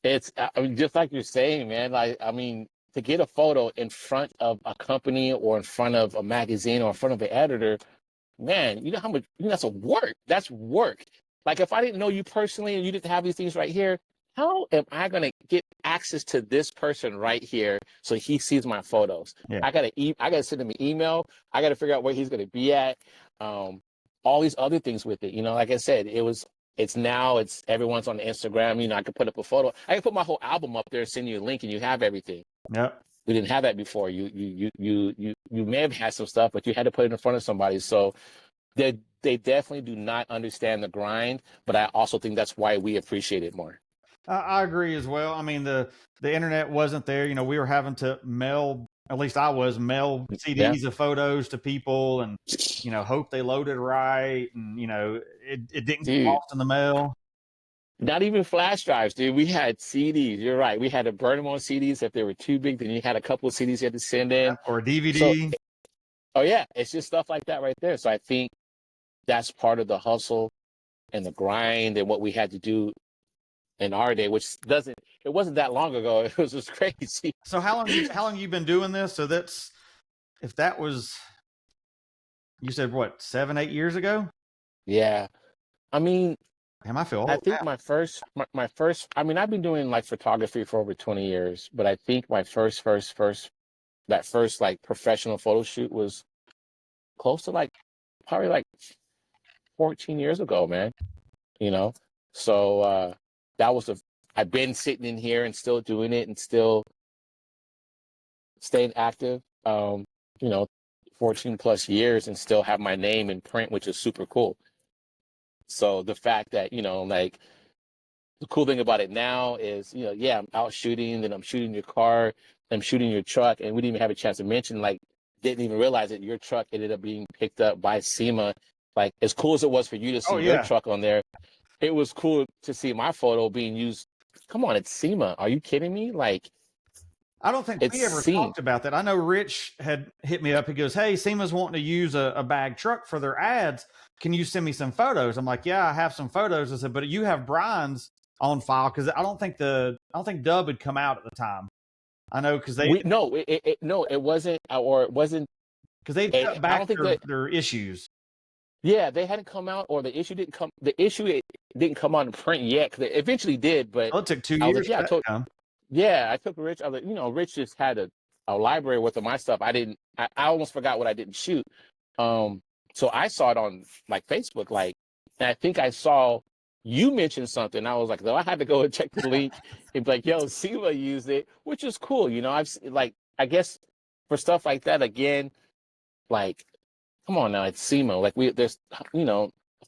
it's just like you're saying, man, like, I mean, to get a photo in front of a company or in front of a magazine or in front of an editor, man, you know how much, that's a work. That's work. Like if I didn't know you personally and you didn't have these things right here, how am I going to get access to this person right here so he sees my photos? Yeah. I got to send him an email. I got to figure out where he's going to be at. All these other things with it, like I said, it's everyone's on Instagram. I could put up a photo. I can put my whole album up there, send you a link, and you have everything. Yep. We didn't have that before. You may have had some stuff, but you had to put it in front of somebody. So they definitely do not understand the grind, but I also think that's why we appreciate it more. I agree as well. I mean, the internet wasn't there. We were having to mail, at least I was, mail CDs of photos to people and, hope they loaded right. And, it didn't get lost in the mail. Not even flash drives, dude. We had CDs. You're right. We had to burn them on CDs. If they were too big, then you had a couple of CDs you had to send in. Or a DVD. It's just stuff like that right there. So I think that's part of the hustle and the grind and what we had to do in our day, which it wasn't that long ago. It was just crazy. So how long you been doing this? So you said what, 7-8 years ago? Yeah. I mean, I feel old. I think my first, I mean, I've been doing like photography for over 20 years, but I think my first like professional photo shoot was close to probably like 14 years ago, man. So I've been sitting in here and still doing it and still staying active, 14 plus years and still have my name in print, which is super cool. So the fact that, like the cool thing about it now is, I'm out shooting, then I'm shooting your car, I'm shooting your truck, and we didn't even have a chance to mention, didn't even realize that your truck ended up being picked up by SEMA. Like as cool as it was for you to see your truck on there, it was cool to see my photo being used. Come on, it's SEMA. Are you kidding me? Like I don't think It's we ever seen. talked about that. I know Rich had hit me up. He goes, "Hey, SEMA's wanting to use a bag truck for their ads. Can you send me some photos?" I'm like, "Yeah, I have some photos." I said, "But you have Brian's on file because I don't think Dub had come out at the time. I know because It wasn't, or it wasn't. they cut I back don't think that. their issues. Yeah, they hadn't come out, or the issue didn't come. The issue it didn't come out in print yet, because it eventually did. But Well, it took 2 I was like, years yeah, for that to come. I took Rich. I was like, Rich just had a library with my stuff. I almost forgot what I didn't shoot. So I saw it on like Facebook, and I think I saw you mention something. I was like, though, I had to go and check the link and be like, yo, SEMA used it, which is cool. I guess for stuff like that, again, like, come on now, it's SEMA. Like, there's, a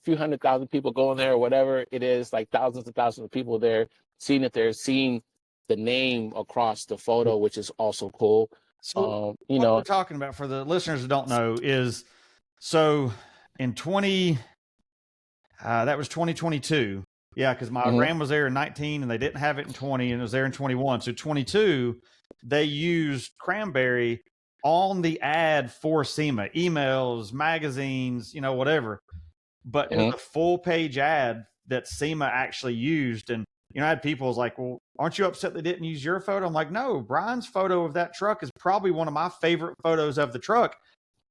few 100,000 people going there or whatever it is, like thousands and thousands of people there seeing it there, seeing the name across the photo, which is also cool. So what we're talking about, for the listeners who don't know, is so in that was 2022. Yeah, because my RAM was there in 19 and they didn't have it in 20, and it was there in 21. So 22, they used Cranberry on the ad for SEMA, emails, magazines, whatever. But it was a full page ad that SEMA actually used. And, I had people was like, "Well, aren't you upset they didn't use your photo?" I'm like, "No, Brian's photo of that truck is probably one of my favorite photos of the truck.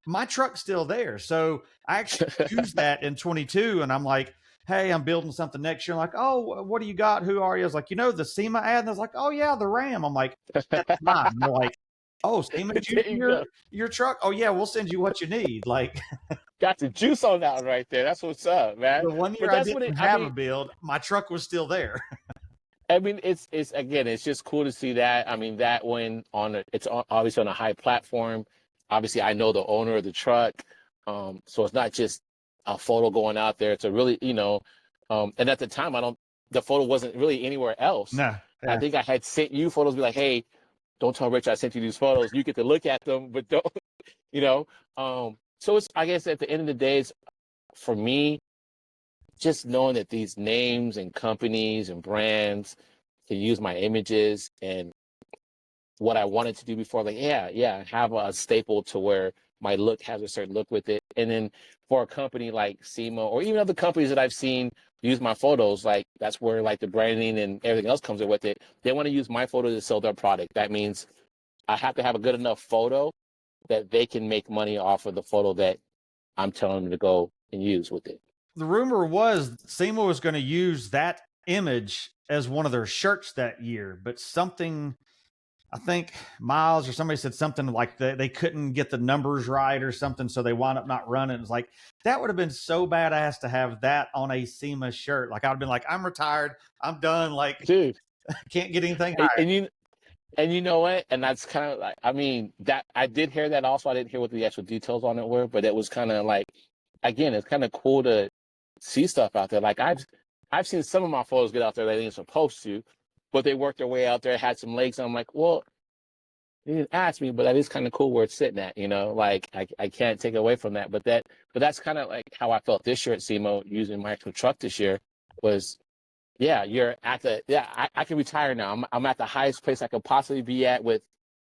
My truck's still there." So I actually used that in 22, and I'm like, "Hey, I'm building something next year." I'm like, "Oh, what do you got? Who are you?" I was like, the SEMA ad. And I was like, "Oh yeah, the Ram." I'm like, "That's mine." And they're like, "Oh, SEMA using your truck? Oh yeah, we'll send you what you need." Like, got the juice on that one right there. That's what's up, man. the one year But I that's what didn't I have mean. a build, my truck was still there. I mean, it's again, it's just cool to see that. I mean, that one obviously on a high platform. Obviously, I know the owner of the truck, so it's not just a photo going out there. It's a really, and at the time, the photo wasn't really anywhere else. No, I think I had sent you photos, be like, "Hey, don't tell Rich I sent you these photos. You get to look at them, but don't, you know." So I guess at the end of the day, it's, for me, just knowing that these names and companies and brands can use my images and what I wanted to do before, like, have a staple to where my look has a certain look with it. And then for a company like SEMA, or even other companies that I've seen use my photos, like, that's where like the branding and everything else comes in with it. They want to use my photo to sell their product. That means I have to have a good enough photo that they can make money off of the photo that I'm telling them to go and use with it. The rumor was SEMA was going to use that image as one of their shirts that year, but something, I think Miles or somebody said something like they couldn't get the numbers right or something, so they wound up not running. It's like, that would have been so badass to have that on a SEMA shirt. Like, I'd have been like, "I'm retired, I'm done. Like, Dude, can't get anything higher." and you know what? And that's kind of like, I mean, that I did hear that also. I didn't hear what the actual details on it were, but it was kind of like, again, it's kind of cool to see stuff out there. Like, I've seen some of my photos get out there that they ain't supposed to, but they worked their way out there, had some legs. And I'm like, well, they didn't ask me, but that is kind of cool where it's sitting at, like, I can't take away from that. But that's kind of like how I felt this year at SEMO using my actual truck this year was, you're at I can retire now. I'm at the highest place I could possibly be at with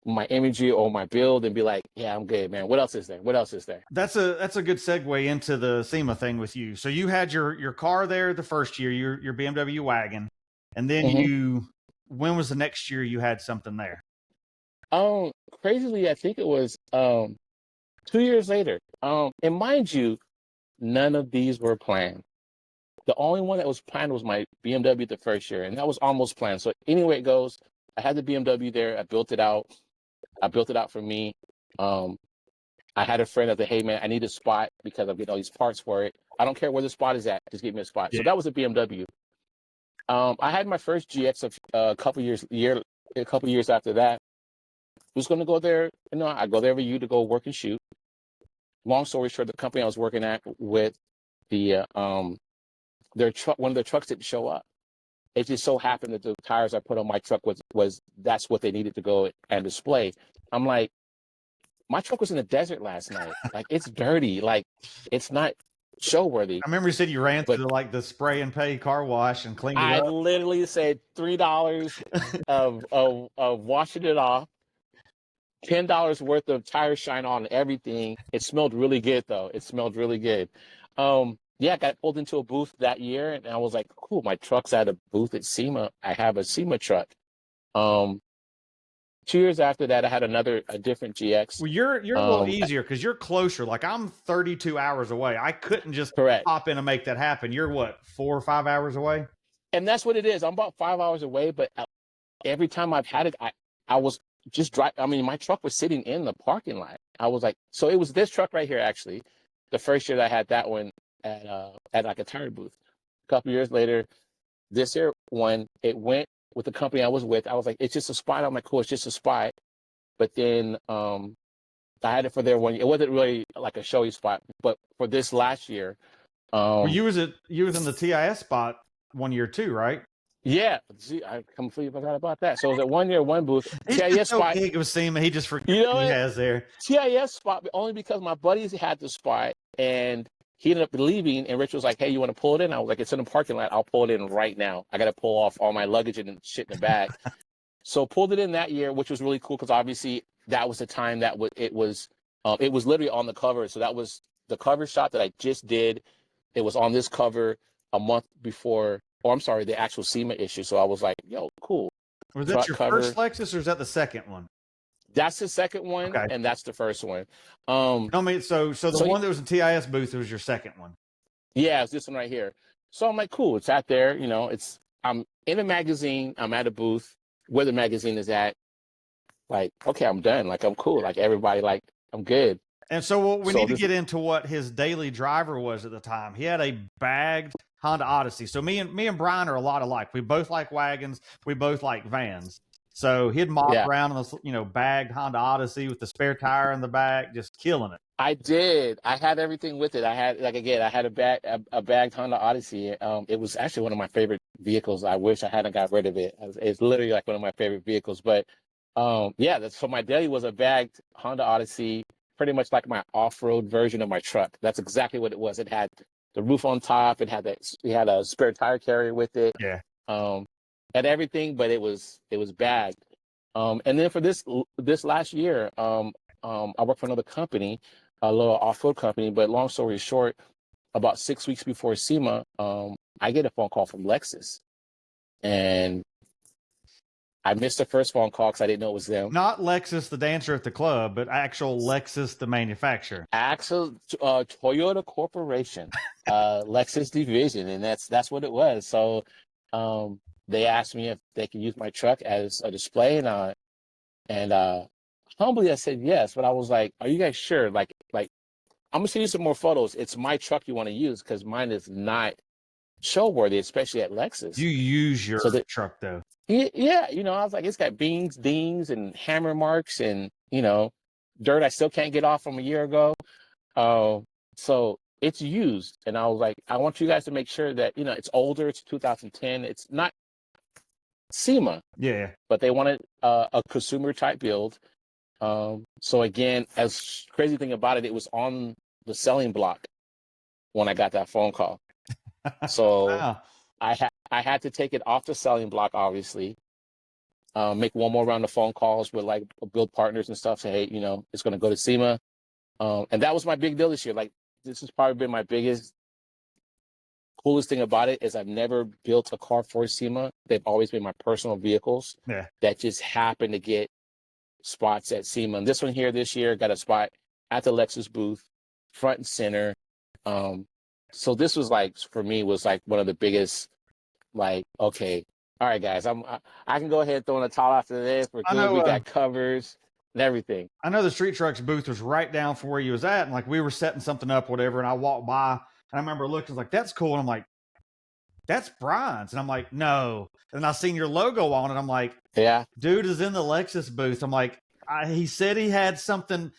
my imagery or my build, and be like, yeah, I'm good, man. What else is there? What else is there? That's a good segue into the SEMA thing with you. So you had your car there the first year, your BMW wagon, and then when was the next year you had something there? Crazily, I think it was 2 years later. And mind you, none of these were planned. The only one that was planned was my BMW the first year, and that was almost planned. So anyway it goes, I had the BMW there. I built it out. For me. I had a friend that said, "Hey man, I need a spot because I'm getting all these parts for it. I don't care where the spot is at. Just give me a spot." Yeah. So that was a BMW. I had my first GX a couple years after that. Was going to go there. I go there every year to go work and shoot. Long story short, the company I was working at with, their truck, one of their trucks didn't show up. It just so happened that the tires I put on my truck was that's what they needed to go and display. I'm like, my truck was in the desert last night. Like, it's dirty. Like, it's not show worthy. I remember you said you ran through like the spray and pay car wash and cleaned it up. I literally said $3 of washing it off. $10 worth of tire shine on everything. It smelled really good though. It smelled really good. Yeah, I got pulled into a booth that year, and I was like, cool, my truck's at a booth at SEMA. I have a SEMA truck. Um, 2 years after that, I had a different GX. Well, you're a little easier because you're closer. Like I'm 32 hours away. I couldn't just Correct. pop in and make that happen. You're what, 4 or 5 hours away? And that's what it is. I'm about 5 hours away, but every time I've had it, I was just drive. I mean, my truck was sitting in the parking lot. I was like, so it was this truck right here, actually. The first year that I had that one at like a tire booth. A couple years later, this year one, it went with the company I was with. I was like, it's just a spot. I'm like, cool, it's just a spot. But then I had it for their 1 year. It wasn't really like a showy spot, but for this last year, Well, you was in the TIS spot 1 year too, right? yeah. See, I completely forgot about that. So it was at 1 year, one booth. He's TIS just so spot. big, it was SEMA. He just forgot You know what he what? has there. TIS spot, but only because my buddies had the spot, and he ended up leaving. And Rich was like, "Hey, you want to pull it in?" I was like, "It's in the parking lot. I'll pull it in right now. I got to pull off all my luggage and shit in the bag." So pulled it in that year, which was really cool because obviously that was the time that it was literally on the cover. So that was the cover shot that I just did. It was on this cover a month before, or I'm sorry, the actual SEMA issue. So I was like, "Yo, cool." Was that your first Lexus, or is that the second one? That's the second one, Okay. and that's the first one. I mean, so the one that was in TIS booth was your second one. Yeah, it's this one right here. So I'm like, cool. It's out there. You know, I'm in a magazine. I'm at a booth where the magazine is at. Like, okay, I'm done. Like, I'm cool. Like everybody, like, I'm good. And so we need to get into what his daily driver was at the time. He had a bagged Honda Odyssey. So me and Brian are a lot alike. We both like wagons. We both like vans. So he'd mob around on this, bagged Honda Odyssey with the spare tire in the back, just killing it. I did. I had everything with it. I had, like, again, I had a bagged Honda Odyssey. It was actually one of my favorite vehicles. I wish I hadn't got rid of it. It's literally like one of my favorite vehicles. But yeah, so my daily was a bagged Honda Odyssey, pretty much like my off-road version of my truck. That's exactly what it was. It had the roof on top. It had a spare tire carrier with it. Yeah. Had everything, but it was bagged. And then for this last year, I worked for another company, a little off-road company. But long story short, about 6 weeks before SEMA, I get a phone call from Lexus, and I missed the first phone call because I didn't know it was them. Not Lexus, the dancer at the club, but actual Lexus, the manufacturer. Actual Toyota Corporation, Lexus division, and that's what it was. So they asked me if they could use my truck as a display, and humbly I said yes. But I was like, "Are you guys sure? Like I'm gonna send you some more photos. It's my truck you want to use because mine is not show worthy, especially at Lexus." You use your truck though. Yeah, I was like, it's got beans, dings, and hammer marks, and dirt I still can't get off from a year ago. So it's used, and I was like, I want you guys to make sure that it's older. It's 2010. It's not SEMA. Yeah. But they wanted a consumer type build. So again, as crazy thing about it, it was on the selling block when I got that phone call. So Wow. I had to take it off the selling block, obviously. Make one more round of phone calls with like build partners and stuff. Say, hey, it's going to go to SEMA. And that was my big deal this year. Like, this has probably been my coolest thing about it is I've never built a car for SEMA. They've always been my personal vehicles that just happen to get spots at SEMA. And this one here this year got a spot at the Lexus booth, front and center. So this was like, for me, was like one of the biggest, like, okay, all right, guys, I can go ahead and throw in a towel after this. We're good. We got covers and everything. I know the Street Trucks booth was right down from where you was at, and like we were setting something up, whatever. And I walked by, and I remember looking, like, that's cool. And I'm like, that's Brian's. And I'm like, no. And I seen your logo on it. I'm like, yeah, dude is in the Lexus booth. I'm like, he said he had something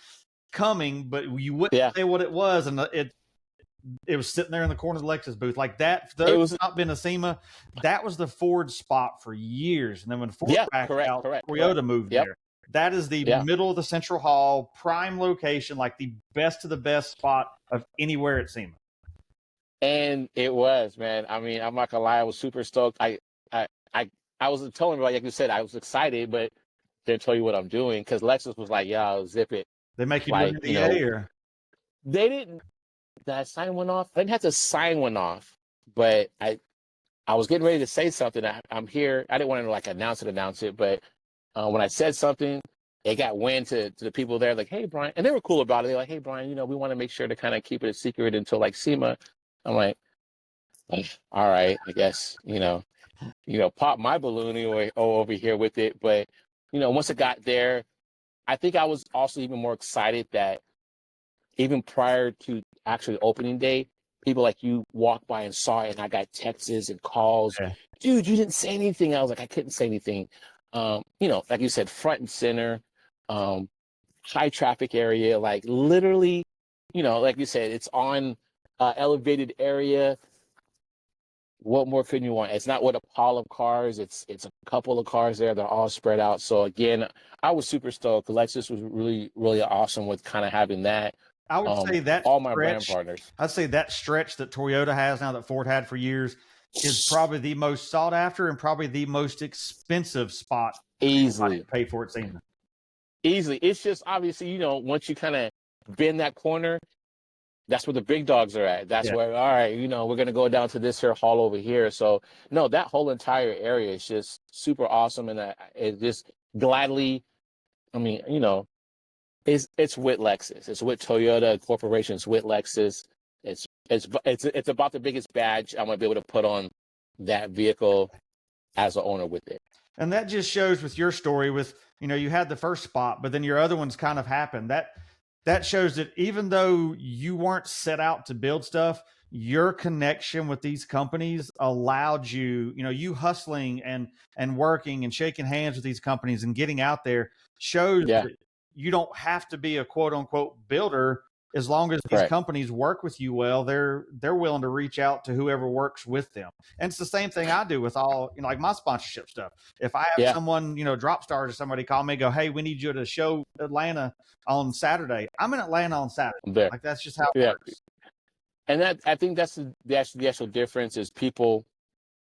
coming, but you wouldn't say what it was, and it was sitting there in the corner of the Lexus booth like that. Though it's not been a SEMA, that was the Ford spot for years. And then when Ford backed out, Toyota moved there. That is the middle of the Central Hall, prime location, like the best of the best spot of anywhere at SEMA. And it was, man. I mean, I'm not gonna lie, I was super stoked. I was telling everybody, like you said, I was excited, but didn't tell you what I'm doing, because Lexus was like, yeah, I'll zip it. They make you do Like, an NDA or they didn't. Did I sign one off? I didn't have to sign one off, but I was getting ready to say something. I'm here. I didn't want to like announce it, but when I said something, it got wind to the people there, like, hey, Brian, and they were cool about it. They're like, hey, Brian, we want to make sure to kind of keep it a secret until like SEMA. I'm like, all right, I guess, pop my balloon anyway, over here with it. But, once it got there, I think I was also even more excited that even prior to actually opening day, people like you walked by and saw it, and I got texts and calls. yeah. Dude, you didn't say anything. I was like, I couldn't say anything. Like you said, front and center, high traffic area, like literally, like you said, it's on elevated area. What more could you want? It's not with a pile of cars. It's a couple of cars there. They're all spread out. So again, I was super stoked. Lexus was really, really awesome with kind of having that. I would say that all my brand partners. I'd say that stretch that Toyota has now that Ford had for years is probably the most sought after and probably the most expensive spot. Easily pay for it. Seems easily. It's just obviously, once you kind of bend that corner, that's where the big dogs are at. That's where, all right, we're going to go down to this here hall over here. So no, that whole entire area is just super awesome. And it just gladly, I mean, it's with Lexus. It's with Toyota Corporations, with Lexus. It's about the biggest badge I'm going to be able to put on that vehicle as an owner with it. And that just shows with your story with, you had the first spot, but then your other ones kind of happened. That shows that even though you weren't set out to build stuff, your connection with these companies allowed you, you hustling and working and shaking hands with these companies and getting out there shows that you don't have to be a quote unquote builder. As long as these companies work with you well, they're willing to reach out to whoever works with them. And it's the same thing I do with all, like my sponsorship stuff. If I have someone, Drop Stars or somebody call me and go, hey, we need you to show Atlanta on Saturday. I'm in Atlanta on Saturday. Like that's just how it works. And I think that's the actual difference is people,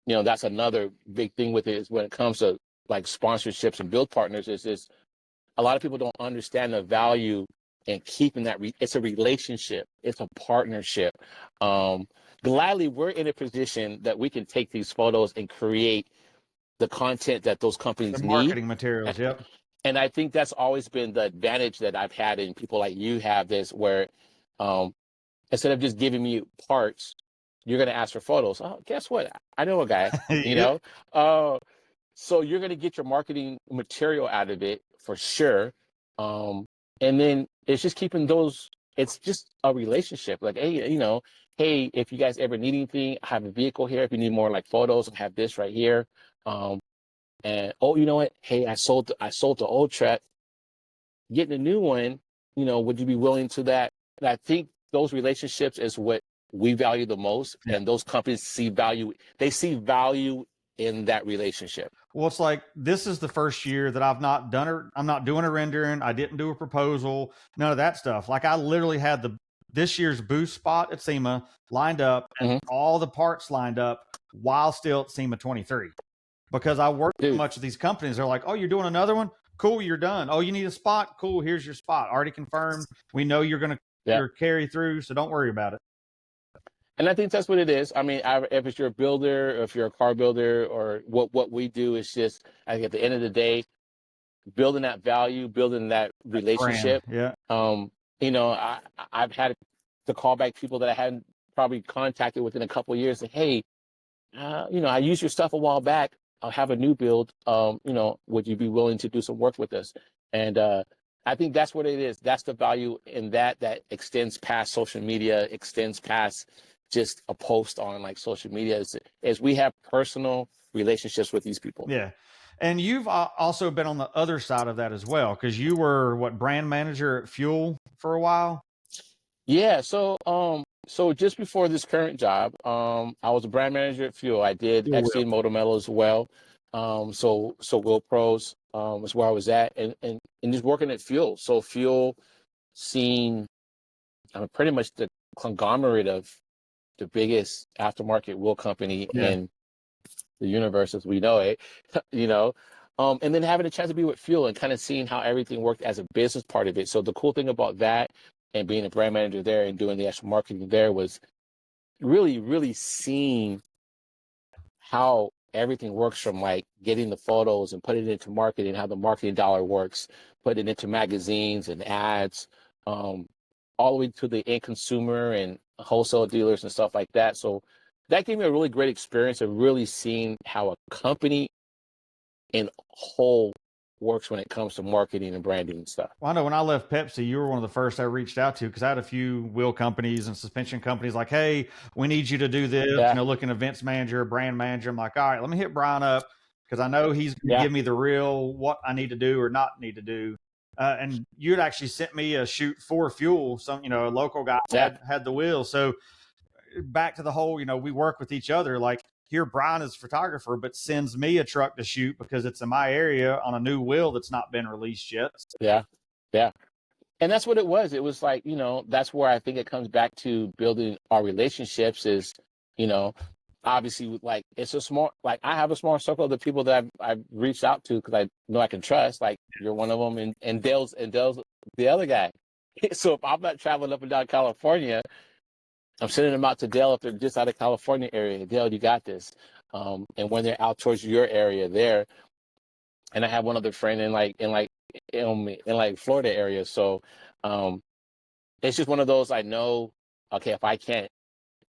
that's another big thing with it is when it comes to like sponsorships and build partners is a lot of people don't understand the value and keeping that. It's a relationship. It's a partnership. Gladly, we're in a position that we can take these photos and create the content that those companies the need. Marketing materials, yep. And I think that's always been the advantage that I've had, and people like you have this, where instead of just giving me parts, you're going to ask for photos. Oh, guess what? I know a guy, so you're going to get your marketing material out of it for sure. And then it's just keeping those, it's just a relationship. Like, hey, hey, if you guys ever need anything, I have a vehicle here. If you need more like photos, I have this right here. And you know what? Hey, I sold the old truck. Getting a new one, would you be willing to that? And I think those relationships is what we value the most. And those companies see value. They see value in that relationship. Well, it's like, this is the first year that I'm not doing a rendering. I didn't do a proposal, none of that stuff. Like I literally had this year's booth spot at SEMA lined up and all the parts lined up while still at SEMA 23, because I worked so much with these companies. They're like, oh, you're doing another one? Cool. You're done. Oh, you need a spot? Cool. Here's your spot. Already confirmed. We know you're going to carry through. So don't worry about it. And I think that's what it is. I mean, if it's your builder, or if you're a car builder, or what we do is just, I think at the end of the day, building that value, building that relationship. Brand. Yeah. I've had to call back people that I hadn't probably contacted within a couple of years. Say, hey, I used your stuff a while back. I'll have a new build. Would you be willing to do some work with us? And I think that's what it is. That's the value in that extends past social media, extends past just a post on like social media, is we have personal relationships with these people. Yeah. And you've also been on the other side of that as well, because you were brand manager at Fuel for a while. Yeah. So just before this current job, I was a brand manager at Fuel. I did XD and Motor Metal as well. So Will Pros is where I was at, and just working at Fuel. So Fuel seen pretty much the conglomerate of the biggest aftermarket wheel company in the universe as we know it. And then having a chance to be with Fuel and kind of seeing how everything worked as a business part of it. So the cool thing about that and being a brand manager there and doing the actual marketing there was really, really seeing how everything works, from like getting the photos and putting it into marketing, how the marketing dollar works, putting it into magazines and ads, um, all the way to the end consumer and wholesale dealers and stuff like that. So that gave me a really great experience of really seeing how a company in whole works when it comes to marketing and branding and stuff. Well, I know when I left Pepsi, you were one of the first I reached out to because I had a few wheel companies and suspension companies like, hey, we need you to do this, Yeah, looking at events manager, brand manager. I'm like, all right, let me hit Brian up because I know he's going to yeah, give me the real what I need to do or not need to do. And you had actually sent me a shoot for Fuel. Some, a local guy yeah, had the wheel. So back to the whole, we work with each other. Like here, Brian is a photographer, but sends me a truck to shoot because it's in my area on a new wheel that's not been released yet. yeah, yeah. And that's what it was. It was like, that's where I think it comes back to building our relationships is, you know, obviously like it's a small, like I have a small circle of the people that I've reached out to because I know I can trust. Like you're one of them, and Dale's the other guy. So if I'm not traveling up and down California, I'm sending them out to Dale if they're just out of California area. Dale, you got this. And when they're out towards your area there, and I have one other friend in Florida area. So um, it's just one of those. I know, okay, if I can't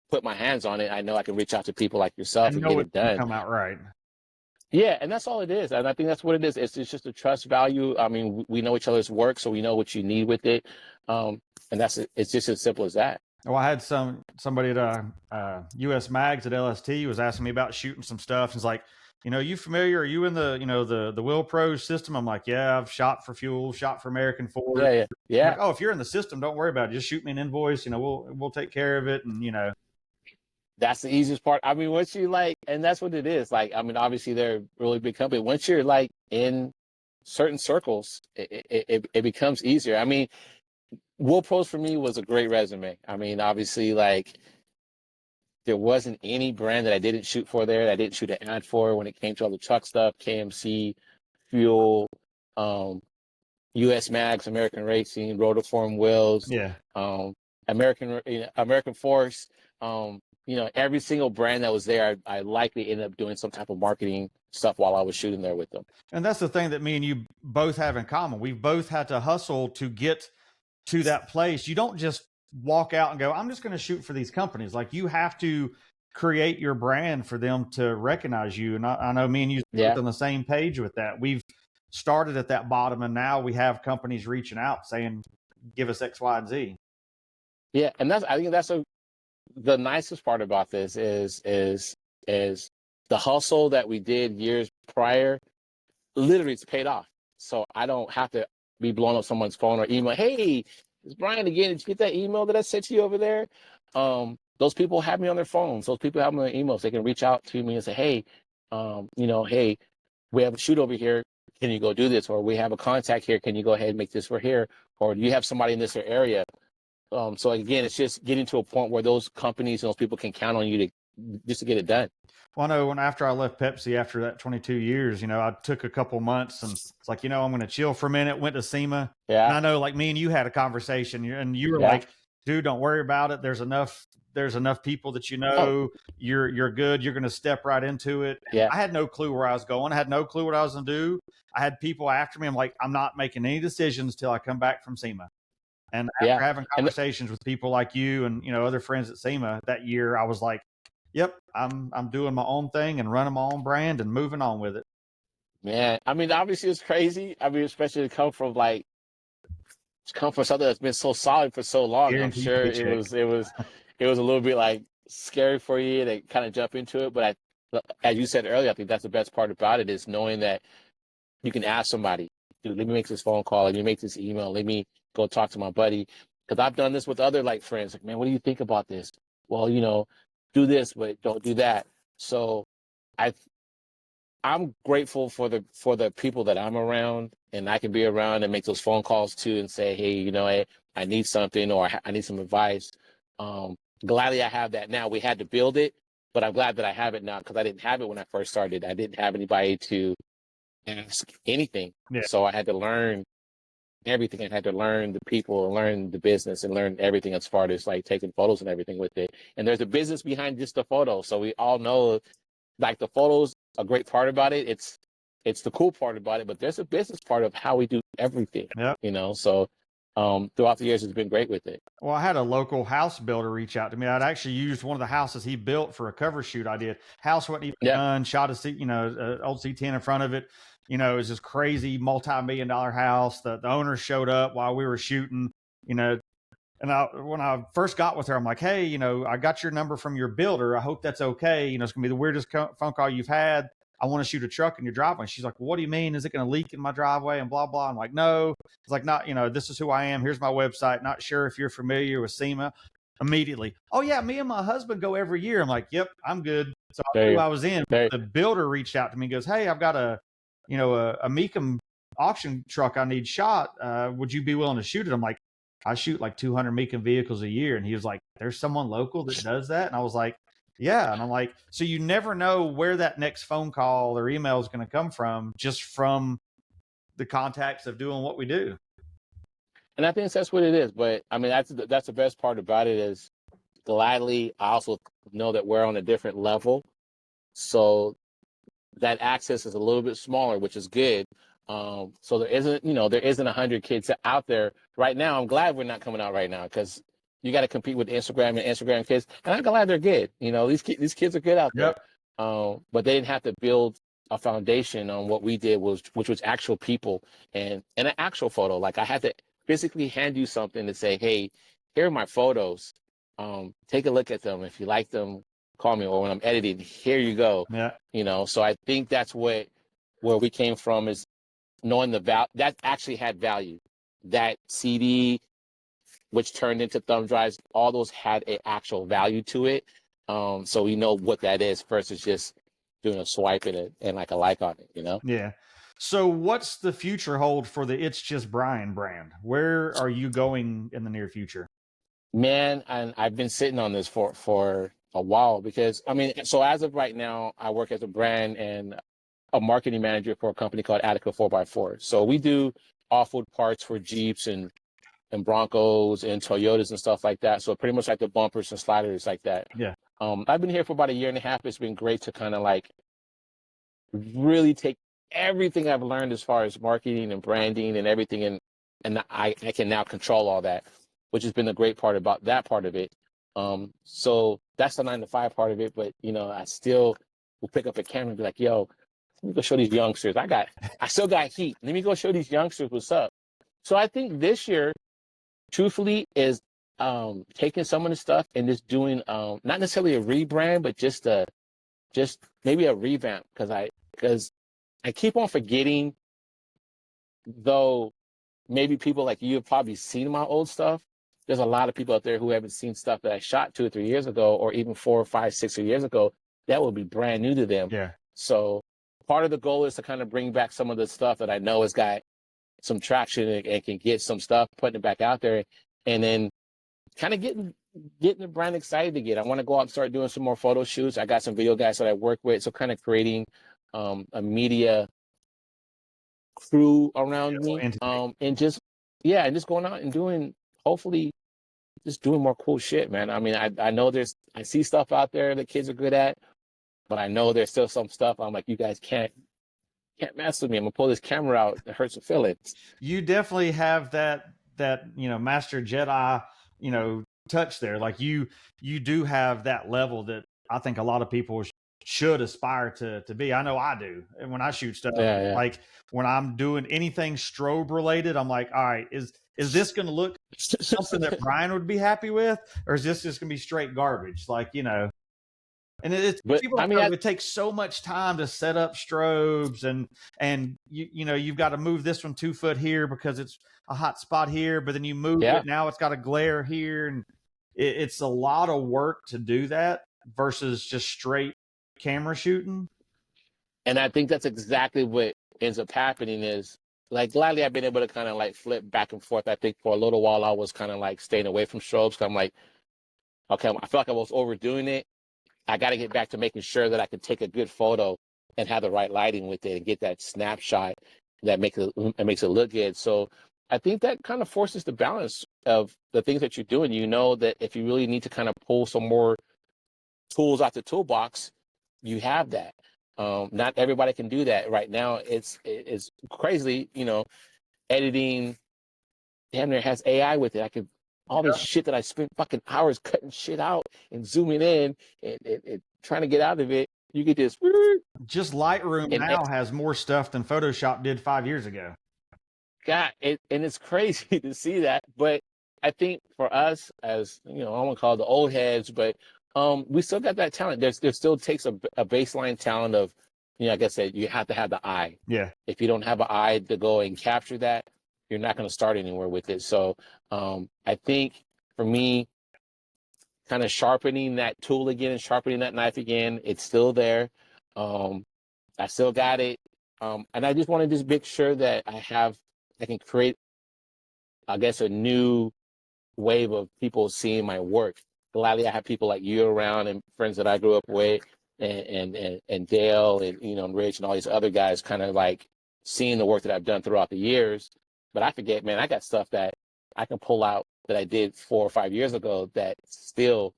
put my hands on it, I know I can reach out to people like yourself And and know get it's it going to done. come out right. Yeah, and that's all it is. And I think that's what it is. It's just a trust value. I mean, we know each other's work, so we know what you need with it. And that's it. It's just as simple as that. Well, I had somebody at US Mags at LST was asking me about shooting some stuff. He's like, you familiar? Are you in the the Will Pro system? I'm like, yeah, I've shot for Fuel, shot for American Ford. Yeah, yeah, I'm yeah. like, oh, if you're in the system, don't worry about it. Just shoot me an invoice. We'll take care of it. And That's the easiest part. I mean, once you like, and that's what it is. Like, I mean, obviously they're a really big company. Once you're like in certain circles, it becomes easier. I mean, Will Pros for me was a great resume. I mean, obviously, like there wasn't any brand that I didn't shoot for there, that I didn't shoot an ad for when it came to all the truck stuff, KMC, Fuel, um, US Max, American Racing, Rotiform Wheels, yeah. um, American Force. Every single brand that was there, I likely ended up doing some type of marketing stuff while I was shooting there with them. And that's the thing that me and you both have in common. We've both had to hustle to get to that place. You don't just walk out and go, I'm just going to shoot for these companies. Like you have to create your brand for them to recognize you. And I know me and you are Yeah, both on the same page with that. We've started at that bottom and now we have companies reaching out saying, give us X, Y, and Z. yeah, and I think that's the nicest part about this is the hustle that we did years prior. Literally, it's paid off. So I don't have to be blowing up someone's phone or email. Hey, it's Brian again. Did you get that email that I sent to you over there? Those people have me on their phones. Those people have me on their emails. They can reach out to me and say, hey, hey, we have a shoot over here. Can you go do this? Or we have a contact here. Can you go ahead and make this for here? Or do you have somebody in this area? So again, it's just getting to a point where those companies and those people can count on you to get it done. Well, I know after I left Pepsi after that 22 years, I took a couple months and it's like, I'm going to chill for a minute, went to SEMA. And Yeah, I know like me and you had a conversation and you were yeah. like, dude, don't worry about it. There's enough people that Oh, you're good. You're going to step right into it. yeah, I had no clue where I was going. I had no clue what I was going to do. I had people after me. I'm like, I'm not making any decisions till I come back from SEMA. And yeah. after having And conversations with people like you and other friends at SEMA that year, I was like, yep, I'm doing my own thing and running my own brand and moving on with it. man, I mean, obviously it's crazy. I mean, especially to come from something that's been so solid for so long. I'm Guaranteed sure paycheck. it was a little bit like scary for you to kind of jump into it. But as you said earlier, I think that's the best part about it is knowing that you can ask somebody, dude, let me make this phone call, let me make this email, let me go talk to my buddy. Because I've done this with other like friends. Like, man, what do you think about this? Well, do this, but don't do that. So I I'm grateful for the people that I'm around and I can be around and make those phone calls too and say, hey, I need something or I need some advice. Gladly I have that now. We had to build it, but I'm glad that I have it now because I didn't have it when I first started. I didn't have anybody to ask anything. Yeah. So I had to learn everything. I had to learn the people and learn the business and learn everything as far as like taking photos and everything with it. And there's a business behind just the photo. So we all know like the photos, a great part about it. It's the cool part about it, but there's a business part of how we do everything, Yep. you know? So throughout the years, it's been great with it. Well, I had a local house builder reach out to me. I'd actually used one of the houses he built for a cover shoot I did. House wasn't even Yeah. done, shot a old C10 in front of it. It was this crazy multi-million-dollar house. The owner showed up while we were shooting, you know, and when I first got with her, I'm like, hey, I got your number from your builder. I hope that's okay. It's gonna be the weirdest phone call you've had. I want to shoot a truck in your driveway. She's like, well, what do you mean? Is it going to leak in my driveway and blah, blah. I'm like, no. It's like, not, this is who I am. Here's my website. Not sure if you're familiar with SEMA. Immediately. Oh yeah. Me and my husband go every year. I'm like, yep, I'm good. So I knew I was in. The builder reached out to me and goes, hey, I've got a Mecum auction truck I need shot. Would you be willing to shoot it? I'm like, I shoot like 200 Mecum vehicles a year. And he was like, there's someone local that does that. And I was like, yeah. And I'm like, so you never know where that next phone call or email is going to come from, just from the contacts of doing what we do. And I think that's what it is. But I mean, that's the best part about it is gladly, I also know that we're on a different level. So that access is a little bit smaller, which is good. So there isn't 100 kids out there right now. I'm glad we're not coming out right now because you got to compete with Instagram and Instagram kids. And I'm glad they're good. These kids are good out there. But they didn't have to build a foundation on what we did, which was actual people and an actual photo. Like I had to physically hand you something to say, hey, here are my photos. Take a look at them. If you like them, call me. Or when I'm editing, here you go. Yeah. So I think that's where we came from is knowing the value that actually had value. That CD, which turned into thumb drives, all those had an actual value to it. So we know what that is versus just doing a swipe and like a like on it, Yeah. So what's the future hold for the It's Just Brian brand? Where are you going in the near future? Man, and I've been sitting on this for a while because so as of right now, I work as a brand and a marketing manager for a company called Attica 4x4. So we do off-road parts for Jeeps and Broncos and Toyotas and stuff like that. So pretty much like the bumpers and sliders like that. Yeah. I've been here for about a year and a half. It's been great to kind of like really take everything I've learned as far as marketing and branding and everything, and I can now control all that, which has been the great part about that part of it. So that's the 9 to 5 part of it. But I still will pick up a camera and be like, yo, let me go show these youngsters. I still got heat. Let me go show these youngsters what's up. So I think this year, truthfully, is taking some of the stuff and just doing not necessarily a rebrand, but just maybe a revamp because I keep on forgetting, though maybe people like you have probably seen my old stuff. There's a lot of people out there who haven't seen stuff that I shot 2 or 3 years ago, or even 4 or 5, 6 years ago. That will be brand new to them. Yeah. So part of the goal is to kind of bring back some of the stuff that I know has got some traction and can get some stuff, putting it back out there, and then kind of getting the brand excited again. I want to go out and start doing some more photo shoots. I got some video guys that I work with, so kind of creating a media crew around me, and just going out and doing, hopefully, just doing more cool shit, man. I mean, I know I see stuff out there that kids are good at, but I know there's still some stuff I'm like, you guys can't mess with me. I'm gonna pull this camera out. It hurts some feelings. You definitely have that Master Jedi touch there. Like you do have that level that I think a lot of people should aspire to be. I know I do. And when I shoot stuff, like when I'm doing anything strobe related, I'm like, all right, is this going to look something that Brian would be happy with, or is this just going to be straight garbage? Like, and it takes so much time to set up strobes, and you've got to move this one 2 foot here because it's a hot spot here, but then you move it, now it's got a glare here, and it's a lot of work to do that versus just straight camera shooting. And I think that's exactly what ends up happening is, like, gladly I've been able to kind of like flip back and forth. I think for a little while I was kind of like staying away from strobes. I'm like, okay, I feel like I was overdoing it. I got to get back to making sure that I can take a good photo and have the right lighting with it and get that snapshot that makes it look good. So I think that kind of forces the balance of the things that you're doing. You know that if you really need to kind of pull some more tools out the toolbox, you have that. Not everybody can do that right now. It's crazy, editing damn near has AI with it. I could all this shit that I spent fucking hours cutting shit out and zooming in and trying to get out of it. You get this. Just Lightroom And now has more stuff than Photoshop did 5 years ago. God, and it's crazy to see that. But I think for us, as I want to call it the old heads, but we still got that talent. There still takes a baseline talent of, like I said, you have to have the eye. Yeah. If you don't have an eye to go and capture that, you're not going to start anywhere with it. So I think for me, kind of sharpening that tool again and sharpening that knife again, it's still there. I still got it. And I just want to just make sure that I can create, I guess, a new wave of people seeing my work. Gladly, I have people like you around and friends that I grew up with, and Dale and and Rich and all these other guys, kind of like seeing the work that I've done throughout the years. But I forget, man, I got stuff that I can pull out that I did 4 or 5 years ago that still,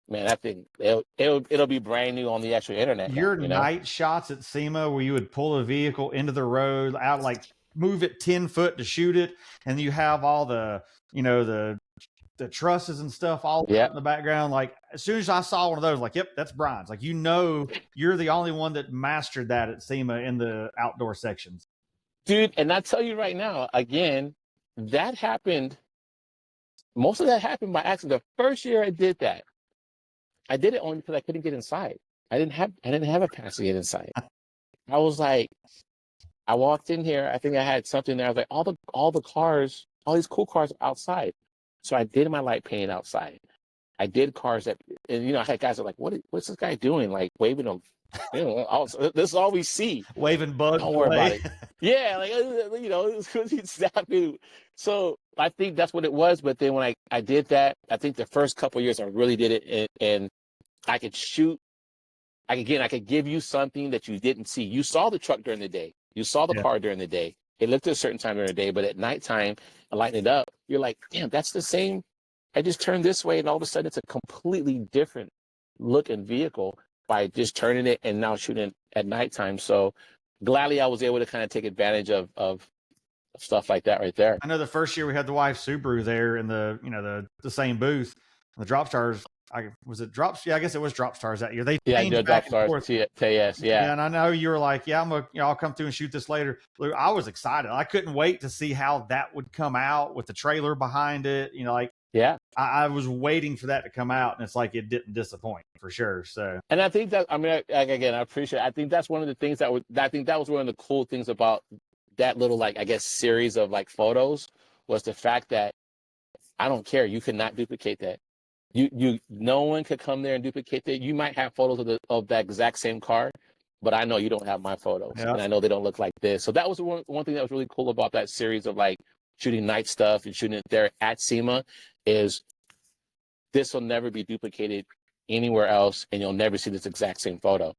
man, I think it'll be brand new on the actual internet. Your Now, night shots at SEMA where you would pull a vehicle into the road out, like move it 10 foot to shoot it, and you have all the the trusses and stuff all in the background. Like as soon as I saw one of those, like, yep, that's Brian's. Like, you're the only one that mastered that at SEMA in the outdoor sections. Dude, and I tell you right now, again, that happened. Most of that happened by accident. The first year I did that, I did it only because I couldn't get inside. I didn't have a pass to get inside. I was like, I walked in here. I think I had something there. I was like, all the cars, all these cool cars outside. So I did my light painting outside. I did cars that, and I had guys that were like, what's this guy doing? Like waving them. This is all we see. Waving bugs. Don't worry about it. Yeah, like he's snapping. So I think that's what it was. But then when I did that, I think the first couple of years I really did it, and I could shoot. I could give you something that you didn't see. You saw the truck during the day. You saw the car during the day. It looked at a certain time during the day, but at nighttime, I lighten it up. You're like, damn, that's the same. I just turned this way, and all of a sudden, it's a completely different looking vehicle by just turning it and now shooting at nighttime. So gladly, I was able to kind of take advantage of stuff like that right there. I know the first year we had the wife Subaru there in the same booth. The Drop Stars, was it Drops? Yeah, I guess it was Drop Stars that year. They changed Drop Stars, TS, yeah. And I know you were like, yeah, I'll come through and shoot this later. Look, I was excited. I couldn't wait to see how that would come out with the trailer behind it. I was waiting for that to come out, and it's like it didn't disappoint for sure. So, and I think that, again, I appreciate it. I think that's one of the things that was one of the cool things about that little, I guess, series of photos, was the fact that I don't care. You could not duplicate that. No one could come there and duplicate that. You might have photos of that exact same car, but I know you don't have my photos, and I know they don't look like this. So that was one thing that was really cool about that series of shooting night stuff and shooting it there at SEMA, is this will never be duplicated anywhere else, and you'll never see this exact same photo.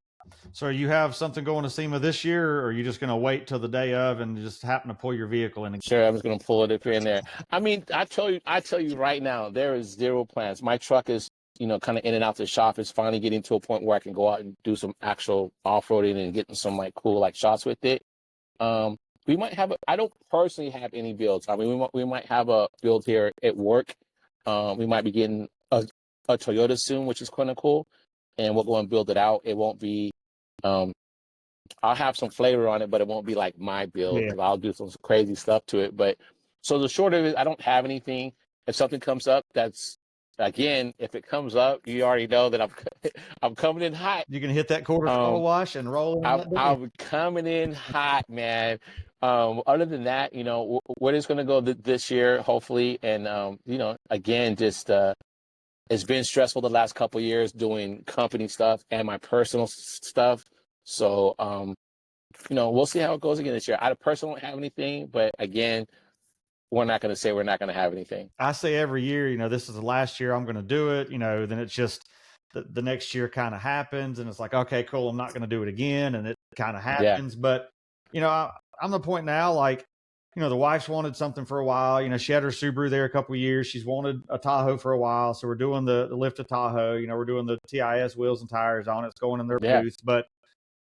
So you have something going to SEMA this year, or are you just going to wait till the day of and just happen to pull your vehicle in? Sure, I'm just going to pull it up in there. I mean, I tell you right now, there is zero plans. My truck is, kind of in and out the shop. It's finally getting to a point where I can go out and do some actual off-roading and getting some cool shots with it. We might have I don't personally have any builds. I mean, we might have a build here at work. We might be getting a Toyota soon, which is kind of cool, and we'll go and build it out. It won't be, I'll have some flavor on it, but it won't be like my build. Yeah. I'll do some crazy stuff to it. But so the short of it, I don't have anything. If something comes up, if it comes up, you already know that I'm coming in hot. You can hit that quarter throttle wash and roll. I'm coming in hot, man. Other than that, we're just gonna go this year, hopefully, and again, just it's been stressful the last couple of years doing company stuff and my personal stuff. So we'll see how it goes again this year. I personally don't have anything, but again, we're not going to say we're not going to have anything. I say every year, this is the last year I'm going to do it. Then it's just the next year kind of happens, and it's like, okay, cool, I'm not going to do it again, and it kind of Yeah. happens. But I'm the point now, like, the wife's wanted something for a while. She had her Subaru there a couple of years. She's wanted a Tahoe for a while, so we're doing the lift of Tahoe. We're doing the TIS wheels and tires on it. It's going in their Yeah. booth, but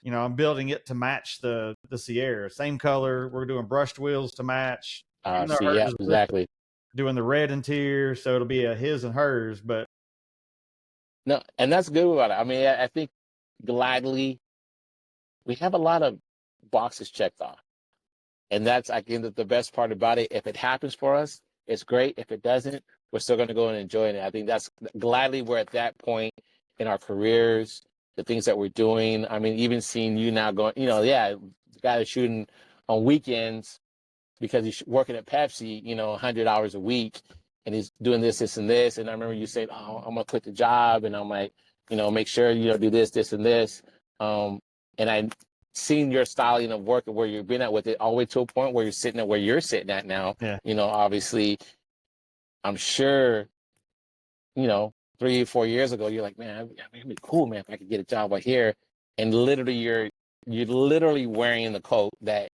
I'm building it to match the Sierra, same color. We're doing brushed wheels to match. See, yeah, exactly. Doing the red interior, so it'll be a his and hers. But No, and that's good about it. I mean, I think gladly we have a lot of boxes checked off. And that's, again, the best part about it. If it happens for us, it's great. If it doesn't, we're still going to go and enjoy it. I think that's gladly we're at that point in our careers, the things that we're doing. I mean, even seeing you now going, the guy that's shooting on weekends because he's working at Pepsi, 100 hours a week, and he's doing this, and this. And I remember you saying, "Oh, I'm gonna quit the job," and I'm like, make sure do this, and this. And I seen your styling of work and where you've been at with it all the way to a point where you're sitting at where you're sitting at now. Yeah. Obviously, I'm sure, 3 or 4 years ago, you're like, man, it'd be cool, man, if I could get a job right here. And literally, you're literally wearing the coat that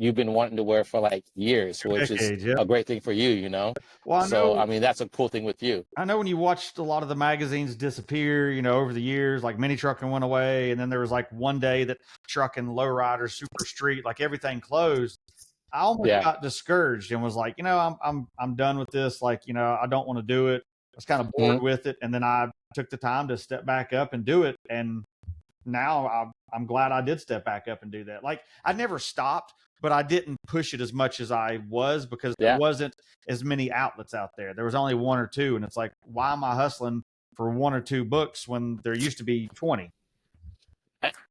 you've been wanting to wear for like years, which decades, is a great thing for you, Well, I mean, that's a cool thing with you. I know when you watched a lot of the magazines disappear, over the years, like Mini Trucking went away, and then there was like one day that Trucking, Lowrider, Super Street, like everything closed. I almost got discouraged and was like, I'm done with this. Like, I don't want to do it. I was kind of bored with it, and then I took the time to step back up and do it. And now I'm glad I did step back up and do that. Like, I never stopped, but I didn't push it as much as I was because there wasn't as many outlets out there. There was only one or two. And it's like, why am I hustling for one or two books when there used to be 20?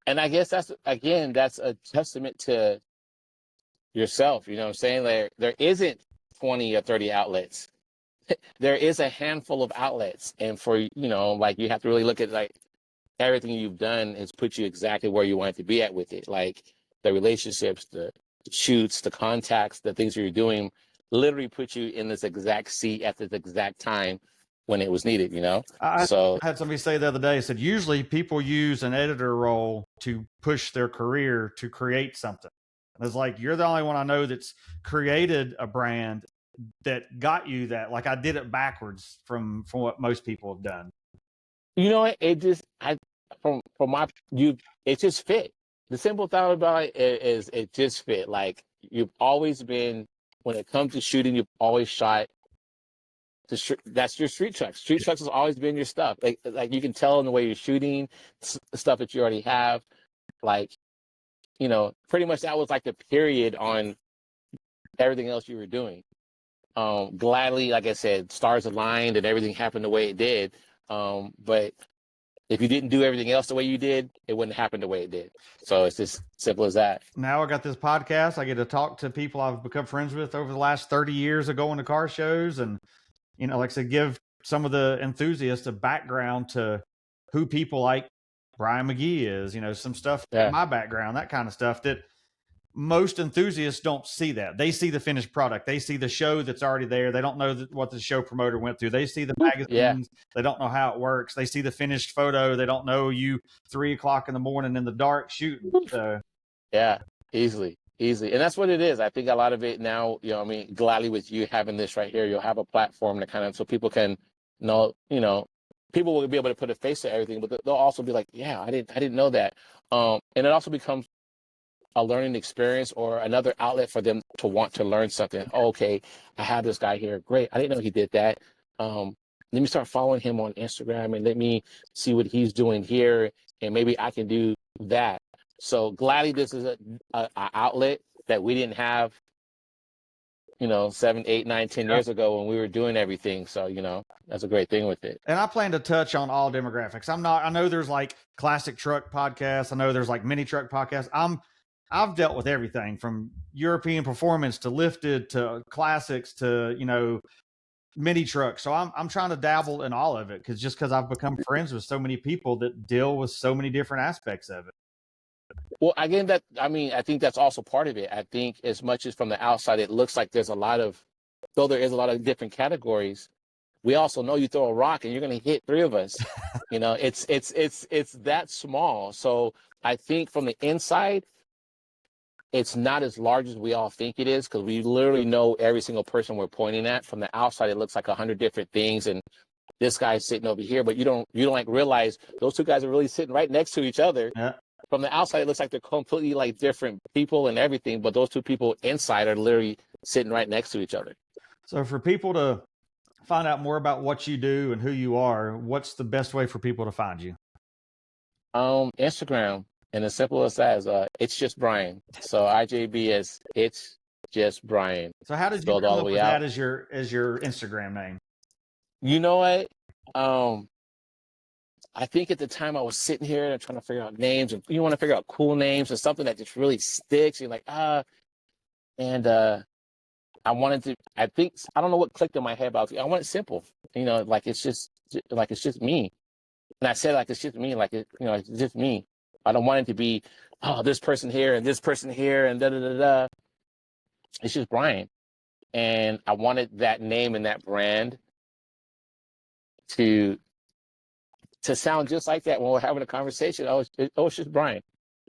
And I guess that's a testament to yourself. You know what I'm saying? There isn't 20 or 30 outlets. There is a handful of outlets. And for, like, you have to really look at like everything you've done has put you exactly where you want to be at with it. Like the relationships, the shoots, the contacts, the things you're doing literally put you in this exact seat at this exact time when it was needed, I So had somebody say the other day, said, usually people use an editor role to push their career to create something. And it's like, you're the only one I know that's created a brand that got you that. Like, I did it backwards from what most people have done. It just, it just fit. The simple thing about it is it just fit. Like, you've always been, when it comes to shooting, you've always shot. That's your street trucks. Street trucks has always been your stuff. Like you can tell in the way you're shooting, the stuff that you already have. Like, pretty much that was like the period on everything else you were doing. Gladly, like I said, stars aligned and everything happened the way it did. But if you didn't do everything else the way you did, it wouldn't happen the way it did. So it's just simple as that. Now I got this podcast. I get to talk to people I've become friends with over the last 30 years of going to car shows. And, like I said, give some of the enthusiasts a background to who people like Brian McGee is, some stuff in my background, that kind of stuff that most enthusiasts don't see. That they see the finished product, they see the show that's already there. They don't know what the show promoter went through. They see the magazines, they don't know how it works. They see the finished photo, they don't know you 3 o'clock in the morning in the dark shooting. So easily, and that's what it is. I think a lot of it now, gladly with you having this right here, you'll have a platform to kind of, so people can know, people will be able to put a face to everything, but they'll also be like, yeah, I didn't know that. And it also becomes a learning experience or another outlet for them to want to learn something. Oh, okay, I have this guy here. Great. I didn't know he did that. Let me start following him on Instagram and let me see what he's doing here. And maybe I can do that. So gladly, this is a outlet that we didn't have, 7, 8, 9, 10 years ago when we were doing everything. So, that's a great thing with it. And I plan to touch on all demographics. I know there's like classic truck podcasts. I know there's like mini truck podcasts. I've dealt with everything from European performance to lifted to classics to, mini trucks. So I'm trying to dabble in all of it because I've become friends with so many people that deal with so many different aspects of it. Well, again, I think that's also part of it. I think as much as from the outside, it looks like there is a lot of different categories, we also know you throw a rock and you're going to hit three of us. You know, it's that small. So I think from the inside, it's not as large as we all think it is, because we literally know every single person we're pointing at. From the outside, it looks like 100 different things, and this guy's sitting over here, but you don't like realize those two guys are really sitting right next to each other. Yeah. From the outside, it looks like they're completely like different people and everything, but those two people inside are literally sitting right next to each other. So for people to find out more about what you do and who you are, what's the best way for people to find you? Instagram, and as simple as that is, it's just Brian. So IJB is it's just Brian. So how did you Spelled all come the up way with out. that as your Instagram name? You know what? I think at the time I was sitting here and trying to figure out names, and you want to figure out cool names or something that just really sticks. You're like, and I wanted to. I don't know what clicked in my head, but I want it simple. You know, like it's just me. And I said like it's just me, like it's just me. I don't want it to be, this person here and this person here and da da da da. It's just Brian, and I wanted that name and that brand to sound just like that when we're having a conversation. It's just Brian,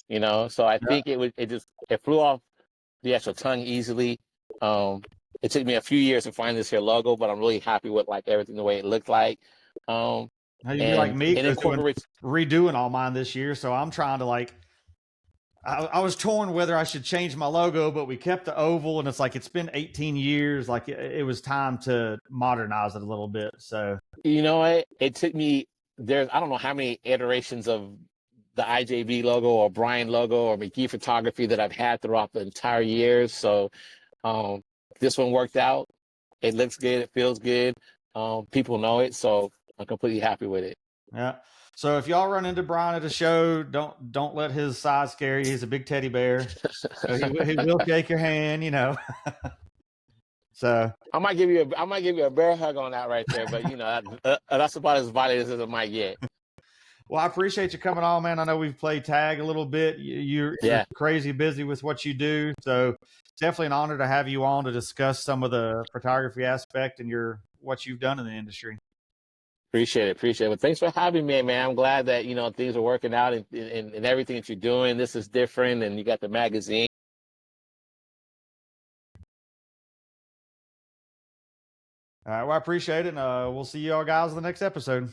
you know. So I think it flew off the actual tongue easily. It took me a few years to find this here logo, but I'm really happy with like everything the way it looked like. Now you'd be like And me, it incorporates. redoing all mine this year, so I'm trying to like. I was torn whether I should change my logo, but we kept the oval, and it's like it's been 18 years. Like it was time to modernize it a little bit. So You know what? It took me I don't know how many iterations of the IJB logo or Brian logo or McGee photography that I've had throughout the entire years. So this one worked out. It looks good. It feels good. People know it. So I'm completely happy with it. yeah. So if y'all run into Brian at a show, don't let his size scare you. He's a big teddy bear. So he will shake your hand, you know. So I might give you a bear hug on that right there, but that's about as violent as it might get. well, I appreciate you coming on, man. I know we've played tag a little bit. You're crazy busy with what you do, so it's definitely an honor to have you on to discuss some of the photography aspect and what you've done in the industry. Appreciate it. But thanks for having me, man. I'm glad that things are working out and everything that you're doing. This is different, and you got the magazine. All right, well, I appreciate it, and we'll see you all guys in the next episode.